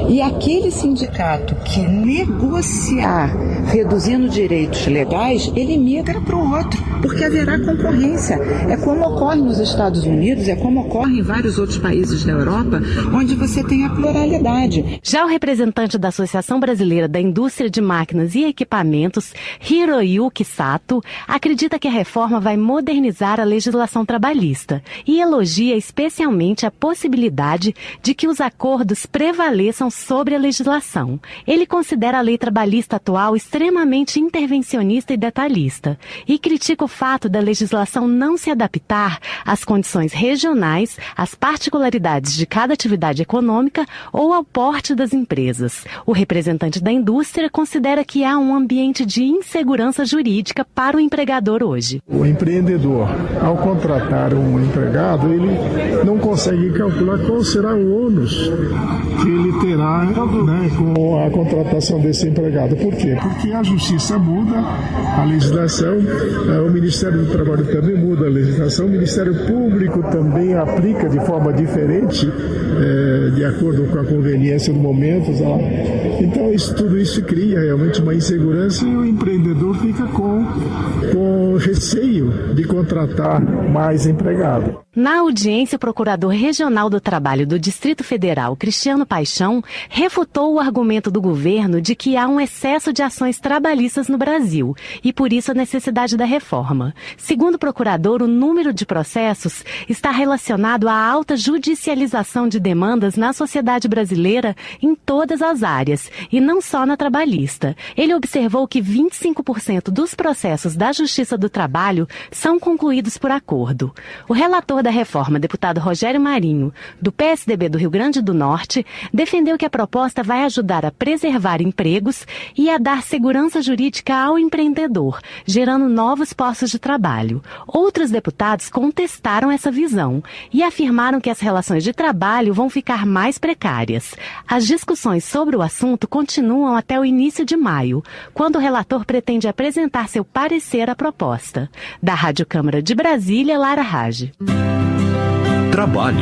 E aquele sindicato que negociar reduzindo direitos legais, ele migra para o outro, porque haverá concorrência. É como ocorre nos Estados Unidos, é como ocorre em vários outros países da Europa, onde você tem a pluralidade. Já o representante da Associação Brasileira da Indústria de Máquinas e Equipamentos, Hiroyuki Sato, acredita que a reforma vai modernizar a legislação trabalhista e elogia especialmente a possibilidade de que os acordos prevaleçam sobre a legislação. Ele considera a lei trabalhista atual extremamente intervencionista e detalhista e critica o fato da legislação não se adaptar às condições regionais, às particularidades de cada atividade econômica ou ao porte das empresas. O representante da indústria considera que há um ambiente de insegurança jurídica para o empregador hoje. O empreendedor, ao contratar um empregado, ele não consegue calcular qual será o ônus que ele terá, né, com a contratação desse empregado. Por quê? Porque a justiça muda, a legislação, o Ministério Ministério do Trabalho também muda a legislação, o Ministério Público também aplica de forma diferente, de acordo com a conveniência do momento. Então tudo isso cria realmente uma insegurança e o empreendedor fica com receio de contratar mais empregado. Na audiência, o Procurador Regional do Trabalho do Distrito Federal, Cristiano Paixão, refutou o argumento do governo de que há um excesso de ações trabalhistas no Brasil e, por isso, a necessidade da reforma. Segundo o procurador, o número de processos está relacionado à alta judicialização de demandas na sociedade brasileira em todas as áreas, e não só na trabalhista. Ele observou que 25% dos processos da Justiça do Trabalho são concluídos por acordo. O relator da reforma, deputado Rogério Marinho, do PSDB do Rio Grande do Norte, defendeu que a proposta vai ajudar a preservar empregos e a dar segurança jurídica ao empreendedor, gerando novos postos de trabalho. Outros deputados contestaram essa visão e afirmaram que as relações de trabalho vão ficar mais precárias. As discussões sobre o assunto continuam até o início de maio, quando o relator pretende apresentar seu parecer à proposta. Da Rádio Câmara de Brasília, Lara Rage. Trabalho.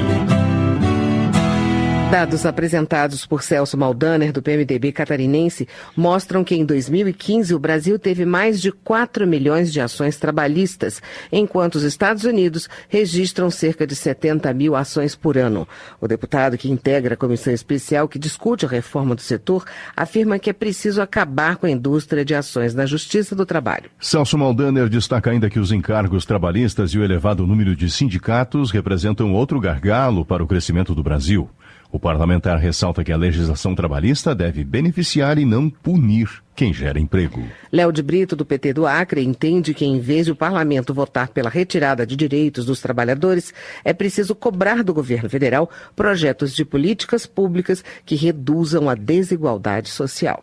Dados apresentados por Celso Maldaner, do PMDB catarinense, mostram que em 2015 o Brasil teve mais de 4 milhões de ações trabalhistas, enquanto os Estados Unidos registram cerca de 70 mil ações por ano. O deputado que integra a comissão especial que discute a reforma do setor afirma que é preciso acabar com a indústria de ações na Justiça do Trabalho. Celso Maldaner destaca ainda que os encargos trabalhistas e o elevado número de sindicatos representam outro gargalo para o crescimento do Brasil. O parlamentar ressalta que a legislação trabalhista deve beneficiar e não punir quem gera emprego. Léo de Brito, do PT do Acre, entende que em vez de o parlamento votar pela retirada de direitos dos trabalhadores, é preciso cobrar do governo federal projetos de políticas públicas que reduzam a desigualdade social.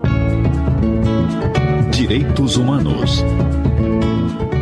Direitos Humanos.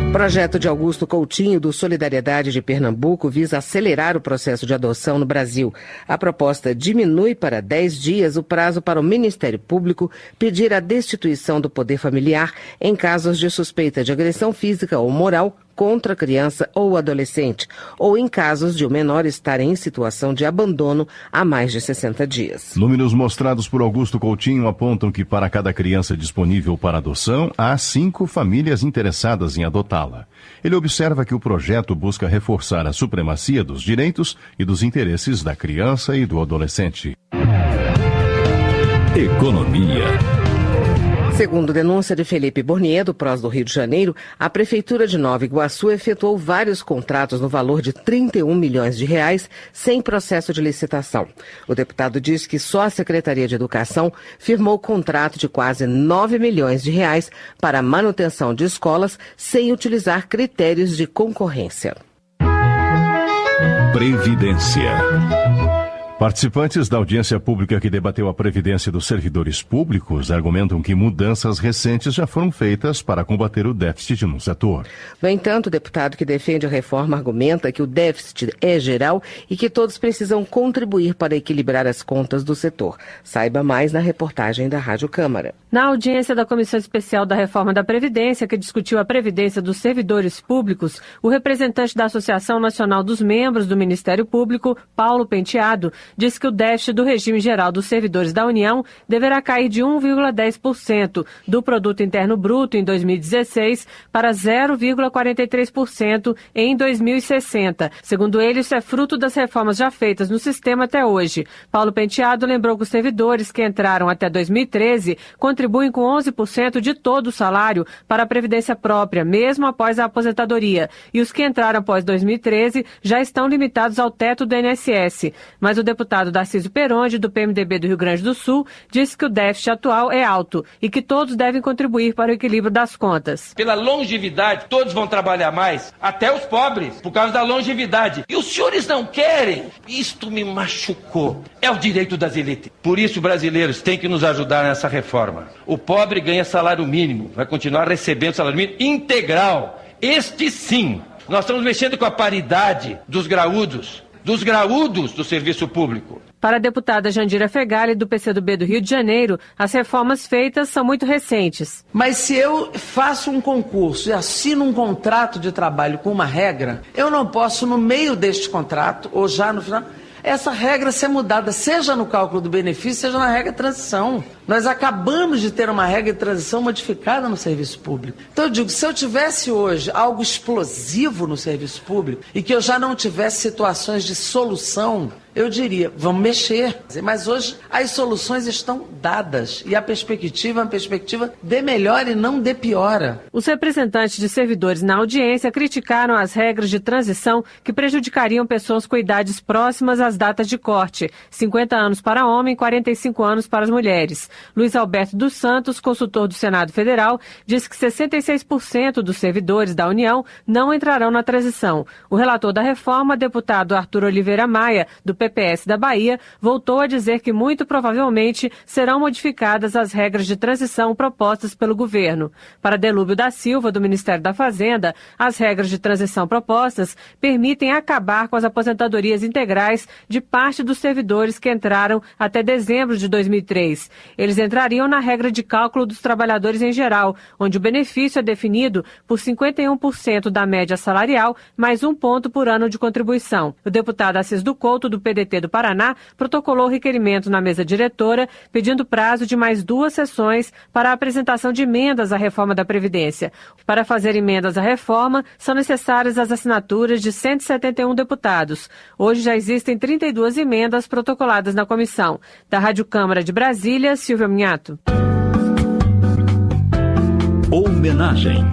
O projeto de Augusto Coutinho, do Solidariedade de Pernambuco, visa acelerar o processo de adoção no Brasil. A proposta diminui para 10 dias o prazo para o Ministério Público pedir a destituição do poder familiar em casos de suspeita de agressão física ou moral contra a criança ou adolescente, ou em casos de o menor estar em situação de abandono há mais de 60 dias. Números mostrados por Augusto Coutinho apontam que para cada criança disponível para adoção, há 5 famílias interessadas em adotá-la. Ele observa que o projeto busca reforçar a supremacia dos direitos e dos interesses da criança e do adolescente. Economia. Segundo denúncia de Felipe Bornier, do PROS do Rio de Janeiro, a Prefeitura de Nova Iguaçu efetuou vários contratos no valor de 31 milhões de reais sem processo de licitação. O deputado diz que só a Secretaria de Educação firmou contrato de quase 9 milhões de reais para a manutenção de escolas sem utilizar critérios de concorrência. Previdência. Participantes da audiência pública que debateu a previdência dos servidores públicos argumentam que mudanças recentes já foram feitas para combater o déficit no setor. No entanto, o deputado que defende a reforma argumenta que o déficit é geral e que todos precisam contribuir para equilibrar as contas do setor. Saiba mais na reportagem da Rádio Câmara. Na audiência da Comissão Especial da Reforma da Previdência, que discutiu a previdência dos servidores públicos, o representante da Associação Nacional dos Membros do Ministério Público, Paulo Penteado, diz que o déficit do regime geral dos servidores da União deverá cair de 1,10% do Produto Interno Bruto em 2016 para 0,43% em 2060. Segundo ele, isso é fruto das reformas já feitas no sistema até hoje. Paulo Penteado lembrou que os servidores que entraram até 2013 contribuem com 11% de todo o salário para a previdência própria, mesmo após a aposentadoria. E os que entraram após 2013 já estão limitados ao teto do INSS. Mas o deputado Darcísio Peronde, do PMDB do Rio Grande do Sul, disse que o déficit atual é alto e que todos devem contribuir para o equilíbrio das contas. Pela longevidade, todos vão trabalhar mais, até os pobres, por causa da longevidade. E os senhores não querem? Isto me machucou. É o direito das elites. Por isso, brasileiros têm que nos ajudar nessa reforma. O pobre ganha salário mínimo, vai continuar recebendo salário mínimo integral. Este sim. Nós estamos mexendo com a paridade dos graúdos do serviço público. Para a deputada Jandira Fegali, do PCdoB do Rio de Janeiro, as reformas feitas são muito recentes. Mas se eu faço um concurso e assino um contrato de trabalho com uma regra, eu não posso, no meio deste contrato, ou já no final, essa regra ser mudada, seja no cálculo do benefício, seja na regra de transição. Nós acabamos de ter uma regra de transição modificada no serviço público. Então eu digo, se eu tivesse hoje algo explosivo no serviço público e que eu já não tivesse situações de solução, eu diria, vamos mexer. Mas hoje as soluções estão dadas e a perspectiva é uma perspectiva de melhora e não de piora. Os representantes de servidores na audiência criticaram as regras de transição que prejudicariam pessoas com idades próximas às datas de corte, 50 anos para homem e 45 anos para as mulheres. Luiz Alberto dos Santos, consultor do Senado Federal, disse que 66% dos servidores da União não entrarão na transição. O relator da reforma, deputado Arthur Oliveira Maia, do PPS da Bahia, voltou a dizer que muito provavelmente serão modificadas as regras de transição propostas pelo governo. Para Delúbio da Silva, do Ministério da Fazenda, as regras de transição propostas permitem acabar com as aposentadorias integrais de parte dos servidores que entraram até dezembro de 2003. Eles entrariam na regra de cálculo dos trabalhadores em geral, onde o benefício é definido por 51% da média salarial, mais 1 ponto por ano de contribuição. O deputado Assis do Couto, do PDT do Paraná, protocolou requerimento na mesa diretora, pedindo prazo de mais 2 sessões para a apresentação de emendas à reforma da Previdência. Para fazer emendas à reforma, são necessárias as assinaturas de 171 deputados. Hoje já existem 32 emendas protocoladas na comissão. Da Rádio Câmara de Brasília, Silvia Minhato. Homenagem.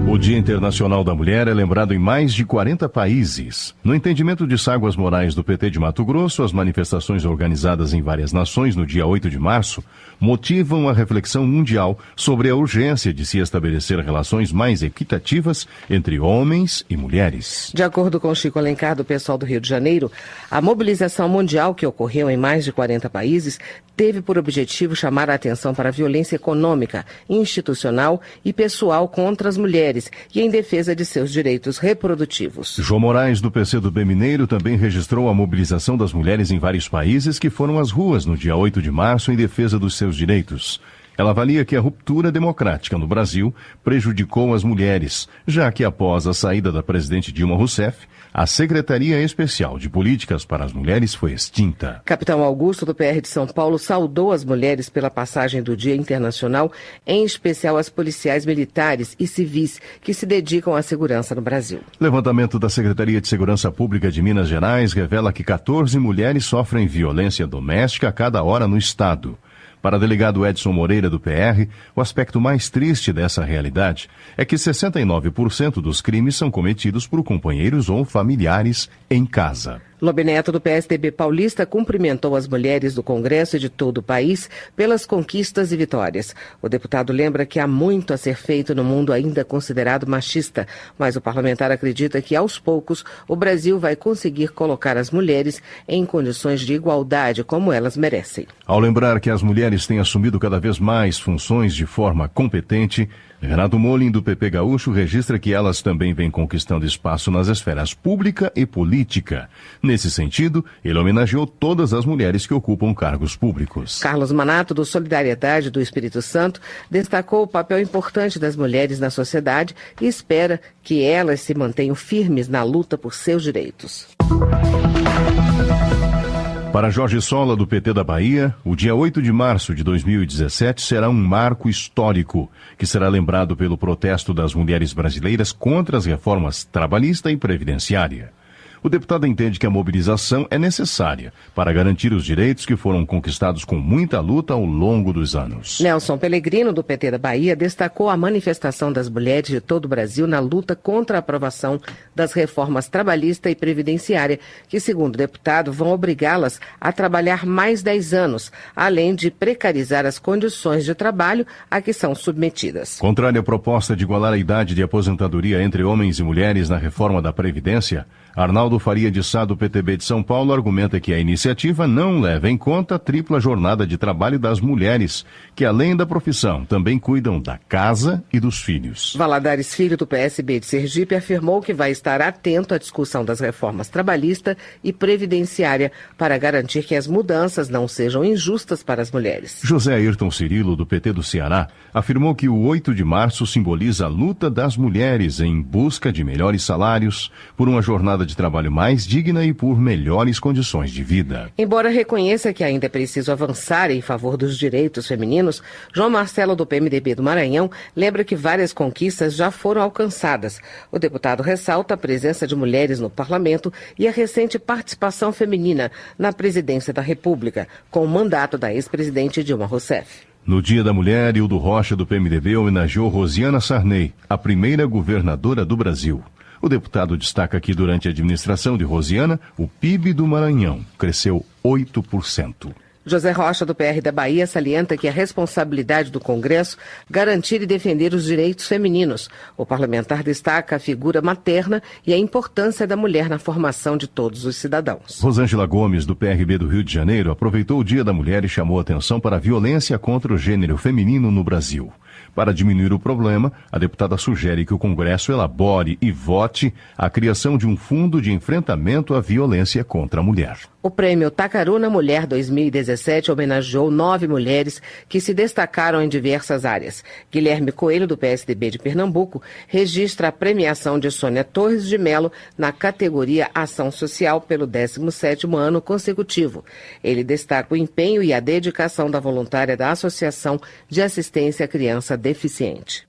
O Dia Internacional da Mulher é lembrado em mais de 40 países. No entendimento de Ságuas Moraes do PT de Mato Grosso, as manifestações organizadas em várias nações no dia 8 de março motivam a reflexão mundial sobre a urgência de se estabelecer relações mais equitativas entre homens e mulheres. De acordo com Chico Alencar, do PSOL do Rio de Janeiro, a mobilização mundial que ocorreu em mais de 40 países teve por objetivo chamar a atenção para a violência econômica, institucional e pessoal contra as mulheres e em defesa de seus direitos reprodutivos. João Moraes, do PCdoB Mineiro, também registrou a mobilização das mulheres em vários países que foram às ruas no dia 8 de março em defesa dos seus direitos. Ela avalia que a ruptura democrática no Brasil prejudicou as mulheres, já que após a saída da presidente Dilma Rousseff, a Secretaria Especial de Políticas para as Mulheres foi extinta. Capitão Augusto, do PR de São Paulo, saudou as mulheres pela passagem do Dia Internacional, em especial as policiais militares e civis que se dedicam à segurança no Brasil. Levantamento da Secretaria de Segurança Pública de Minas Gerais revela que 14 mulheres sofrem violência doméstica a cada hora no estado. Para o delegado Edson Moreira, do PR, o aspecto mais triste dessa realidade é que 69% dos crimes são cometidos por companheiros ou familiares em casa. Lobineto, do PSDB paulista, cumprimentou as mulheres do Congresso e de todo o país pelas conquistas e vitórias. O deputado lembra que há muito a ser feito no mundo ainda considerado machista, mas o parlamentar acredita que, aos poucos, o Brasil vai conseguir colocar as mulheres em condições de igualdade como elas merecem. Ao lembrar que as mulheres têm assumido cada vez mais funções de forma competente, Renato Molin, do PP Gaúcho, registra que elas também vêm conquistando espaço nas esferas pública e política. Nesse sentido, ele homenageou todas as mulheres que ocupam cargos públicos. Carlos Manato, do Solidariedade do Espírito Santo, destacou o papel importante das mulheres na sociedade e espera que elas se mantenham firmes na luta por seus direitos. Para Jorge Sola, do PT da Bahia, o dia 8 de março de 2017 será um marco histórico, que será lembrado pelo protesto das mulheres brasileiras contra as reformas trabalhista e previdenciária. O deputado entende que a mobilização é necessária para garantir os direitos que foram conquistados com muita luta ao longo dos anos. Nelson Pellegrino, do PT da Bahia, destacou a manifestação das mulheres de todo o Brasil na luta contra a aprovação das reformas trabalhista e previdenciária, que, segundo o deputado, vão obrigá-las a trabalhar mais 10 anos, além de precarizar as condições de trabalho a que são submetidas. Contrária à proposta de igualar a idade de aposentadoria entre homens e mulheres na reforma da Previdência, Arnaldo Faria de Sá, do PTB de São Paulo, argumenta que a iniciativa não leva em conta a tripla jornada de trabalho das mulheres, que além da profissão, também cuidam da casa e dos filhos. Valadares Filho, do PSB de Sergipe, afirmou que vai estar atento à discussão das reformas trabalhista e previdenciária para garantir que as mudanças não sejam injustas para as mulheres. José Ayrton Cirilo, do PT do Ceará, afirmou que o 8 de março simboliza a luta das mulheres em busca de melhores salários, por uma jornada de trabalho mais digna e por melhores condições de vida. Embora reconheça que ainda é preciso avançar em favor dos direitos femininos, João Marcelo, do PMDB do Maranhão, lembra que várias conquistas já foram alcançadas. O deputado ressalta a presença de mulheres no parlamento e a recente participação feminina na presidência da República, com o mandato da ex-presidente Dilma Rousseff. No Dia da Mulher, Hildo Rocha, do PMDB, homenageou Rosiana Sarney, a primeira governadora do Brasil. O deputado destaca que durante a administração de Rosiana, o PIB do Maranhão cresceu 8%. José Rocha, do PR da Bahia, salienta que a responsabilidade do Congresso garantir e defender os direitos femininos. O parlamentar destaca a figura materna e a importância da mulher na formação de todos os cidadãos. Rosângela Gomes, do PRB do Rio de Janeiro, aproveitou o Dia da Mulher e chamou atenção para a violência contra o gênero feminino no Brasil. Para diminuir o problema, a deputada sugere que o Congresso elabore e vote a criação de um fundo de enfrentamento à violência contra a mulher. O prêmio Tacaruna Mulher 2017 homenageou 9 mulheres que se destacaram em diversas áreas. Guilherme Coelho, do PSDB de Pernambuco, registra a premiação de Sônia Torres de Melo na categoria Ação Social pelo 17º ano consecutivo. Ele destaca o empenho e a dedicação da voluntária da Associação de Assistência à Criança Deficiente.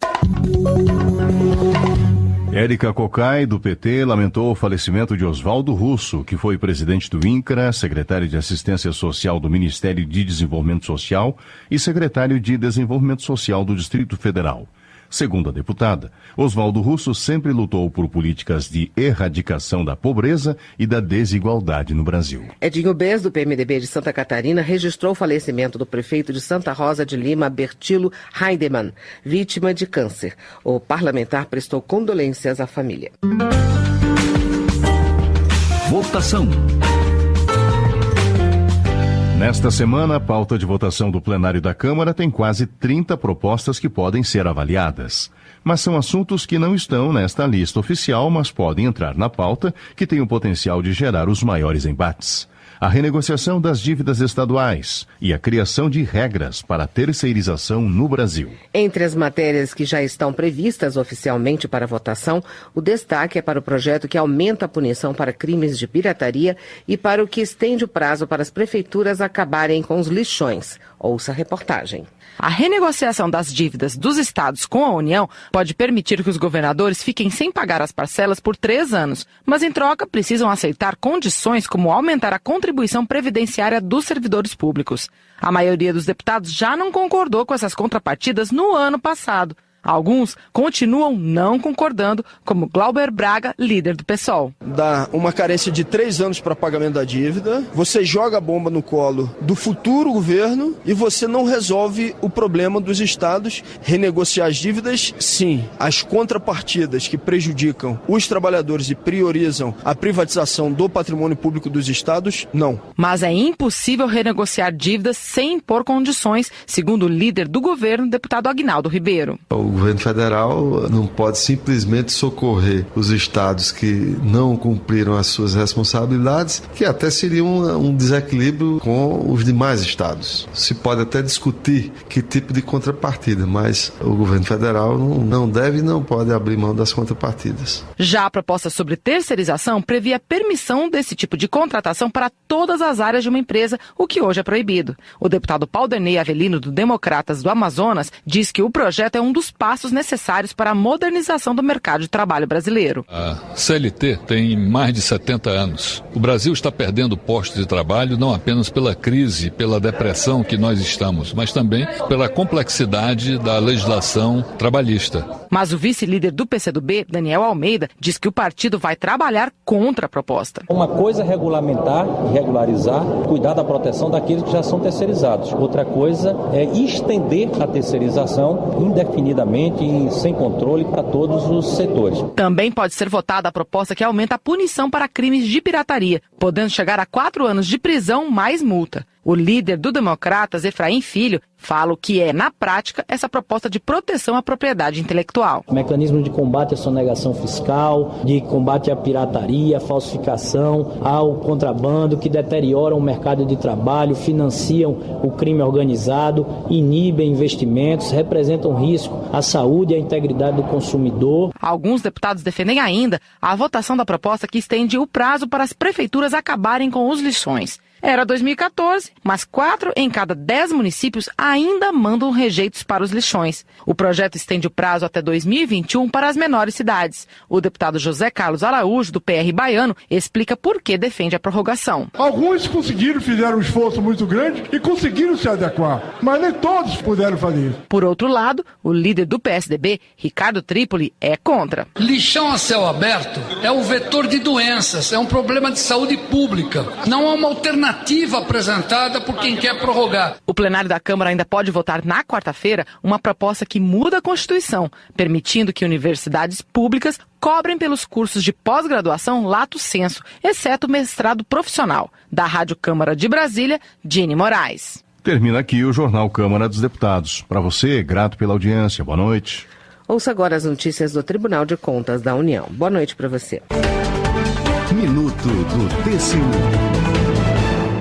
Érica Cocai, do PT, lamentou o falecimento de Oswaldo Russo, que foi presidente do INCRA, secretário de Assistência Social do Ministério de Desenvolvimento Social e secretário de Desenvolvimento Social do Distrito Federal. Segundo a deputada, Oswaldo Russo sempre lutou por políticas de erradicação da pobreza e da desigualdade no Brasil. Edinho Bez, do PMDB de Santa Catarina, registrou o falecimento do prefeito de Santa Rosa de Lima, Bertilo Heidemann, vítima de câncer. O parlamentar prestou condolências à família. Votação. Nesta semana, a pauta de votação do plenário da Câmara tem quase 30 propostas que podem ser avaliadas. Mas são assuntos que não estão nesta lista oficial, mas podem entrar na pauta, que tem o potencial de gerar os maiores embates. A renegociação das dívidas estaduais e a criação de regras para a terceirização no Brasil. Entre as matérias que já estão previstas oficialmente para votação, o destaque é para o projeto que aumenta a punição para crimes de pirataria e para o que estende o prazo para as prefeituras acabarem com os lixões. Ouça a reportagem. A renegociação das dívidas dos estados com a União pode permitir que os governadores fiquem sem pagar as parcelas por 3 anos, mas em troca precisam aceitar condições como aumentar a contribuição previdenciária dos servidores públicos. A maioria dos deputados já não concordou com essas contrapartidas no ano passado. Alguns continuam não concordando, como Glauber Braga, líder do PSOL. Dá uma carência de 3 anos para pagamento da dívida, você joga a bomba no colo do futuro governo e você não resolve o problema dos estados. Renegociar as dívidas, sim. As contrapartidas que prejudicam os trabalhadores e priorizam a privatização do patrimônio público dos estados, não. Mas é impossível renegociar dívidas sem impor condições, segundo o líder do governo, deputado Aguinaldo Ribeiro. O governo federal não pode simplesmente socorrer os estados que não cumpriram as suas responsabilidades, que até seria um desequilíbrio com os demais estados. Se pode até discutir que tipo de contrapartida, mas o governo federal não deve e não pode abrir mão das contrapartidas. Já a proposta sobre terceirização previa permissão desse tipo de contratação para todas as áreas de uma empresa, o que hoje é proibido. O deputado Paulderney Avelino, do Democratas do Amazonas, diz que o projeto é um dos passos necessários para a modernização do mercado de trabalho brasileiro. A CLT tem mais de 70 anos. O Brasil está perdendo postos de trabalho não apenas pela crise, pela depressão que nós estamos, mas também pela complexidade da legislação trabalhista. Mas o vice-líder do PCdoB, Daniel Almeida, diz que o partido vai trabalhar contra a proposta. Uma coisa é regulamentar, regularizar, cuidar da proteção daqueles que já são terceirizados. Outra coisa é estender a terceirização indefinidamente aleatoriamente e sem controle para todos os setores. Também pode ser votada a proposta que aumenta a punição para crimes de pirataria, podendo chegar a 4 anos de prisão mais multa. O líder do Democratas, Efraim Filho, fala o que é, na prática, essa proposta de proteção à propriedade intelectual. Mecanismo de combate à sonegação fiscal, de combate à pirataria, à falsificação, ao contrabando, que deterioram o mercado de trabalho, financiam o crime organizado, inibem investimentos, representam risco à saúde e à integridade do consumidor. Alguns deputados defendem ainda a votação da proposta que estende o prazo para as prefeituras acabarem com os lixões. Era 2014, mas 4 em cada 10 municípios ainda mandam rejeitos para os lixões. O projeto estende o prazo até 2021 para as menores cidades. O deputado José Carlos Araújo, do PR baiano, explica por que defende a prorrogação. Alguns fizeram um esforço muito grande e conseguiram se adequar, mas nem todos puderam fazer isso. Por outro lado, o líder do PSDB, Ricardo Trípoli, é contra. Lixão a céu aberto é um vetor de doenças, é um problema de saúde pública. Não há uma alternativa apresentada por quem quer prorrogar. O plenário da Câmara ainda pode votar na quarta-feira uma proposta que muda a Constituição, permitindo que universidades públicas cobrem pelos cursos de pós-graduação lato sensu, exceto o mestrado profissional. Da Rádio Câmara de Brasília, Jenny Moraes. Termina aqui o Jornal Câmara dos Deputados. Para você, grato pela audiência. Boa noite. Ouça agora as notícias do Tribunal de Contas da União. Boa noite para você. Minuto do TCU.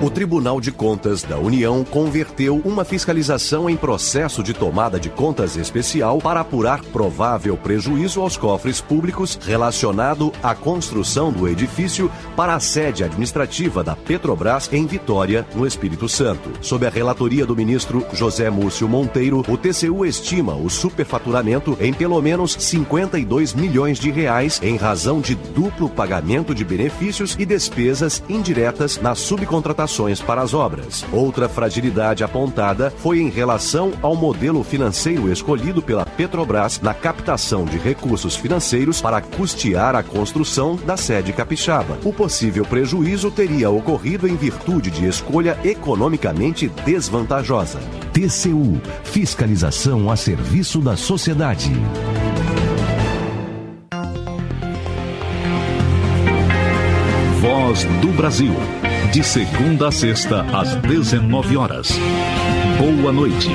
O Tribunal de Contas da União converteu uma fiscalização em processo de tomada de contas especial para apurar provável prejuízo aos cofres públicos relacionado à construção do edifício para a sede administrativa da Petrobras em Vitória, no Espírito Santo. Sob a relatoria do ministro José Múcio Monteiro, o TCU estima o superfaturamento em pelo menos 52 milhões de reais em razão de duplo pagamento de benefícios e despesas indiretas nas subcontratações para as obras. Outra fragilidade apontada foi em relação ao modelo financeiro escolhido pela Petrobras na captação de recursos financeiros para custear a construção da sede capixaba. O possível prejuízo teria ocorrido em virtude de escolha economicamente desvantajosa. TCU, fiscalização a serviço da sociedade. Voz do Brasil. De segunda a sexta, às 19 horas. Boa noite.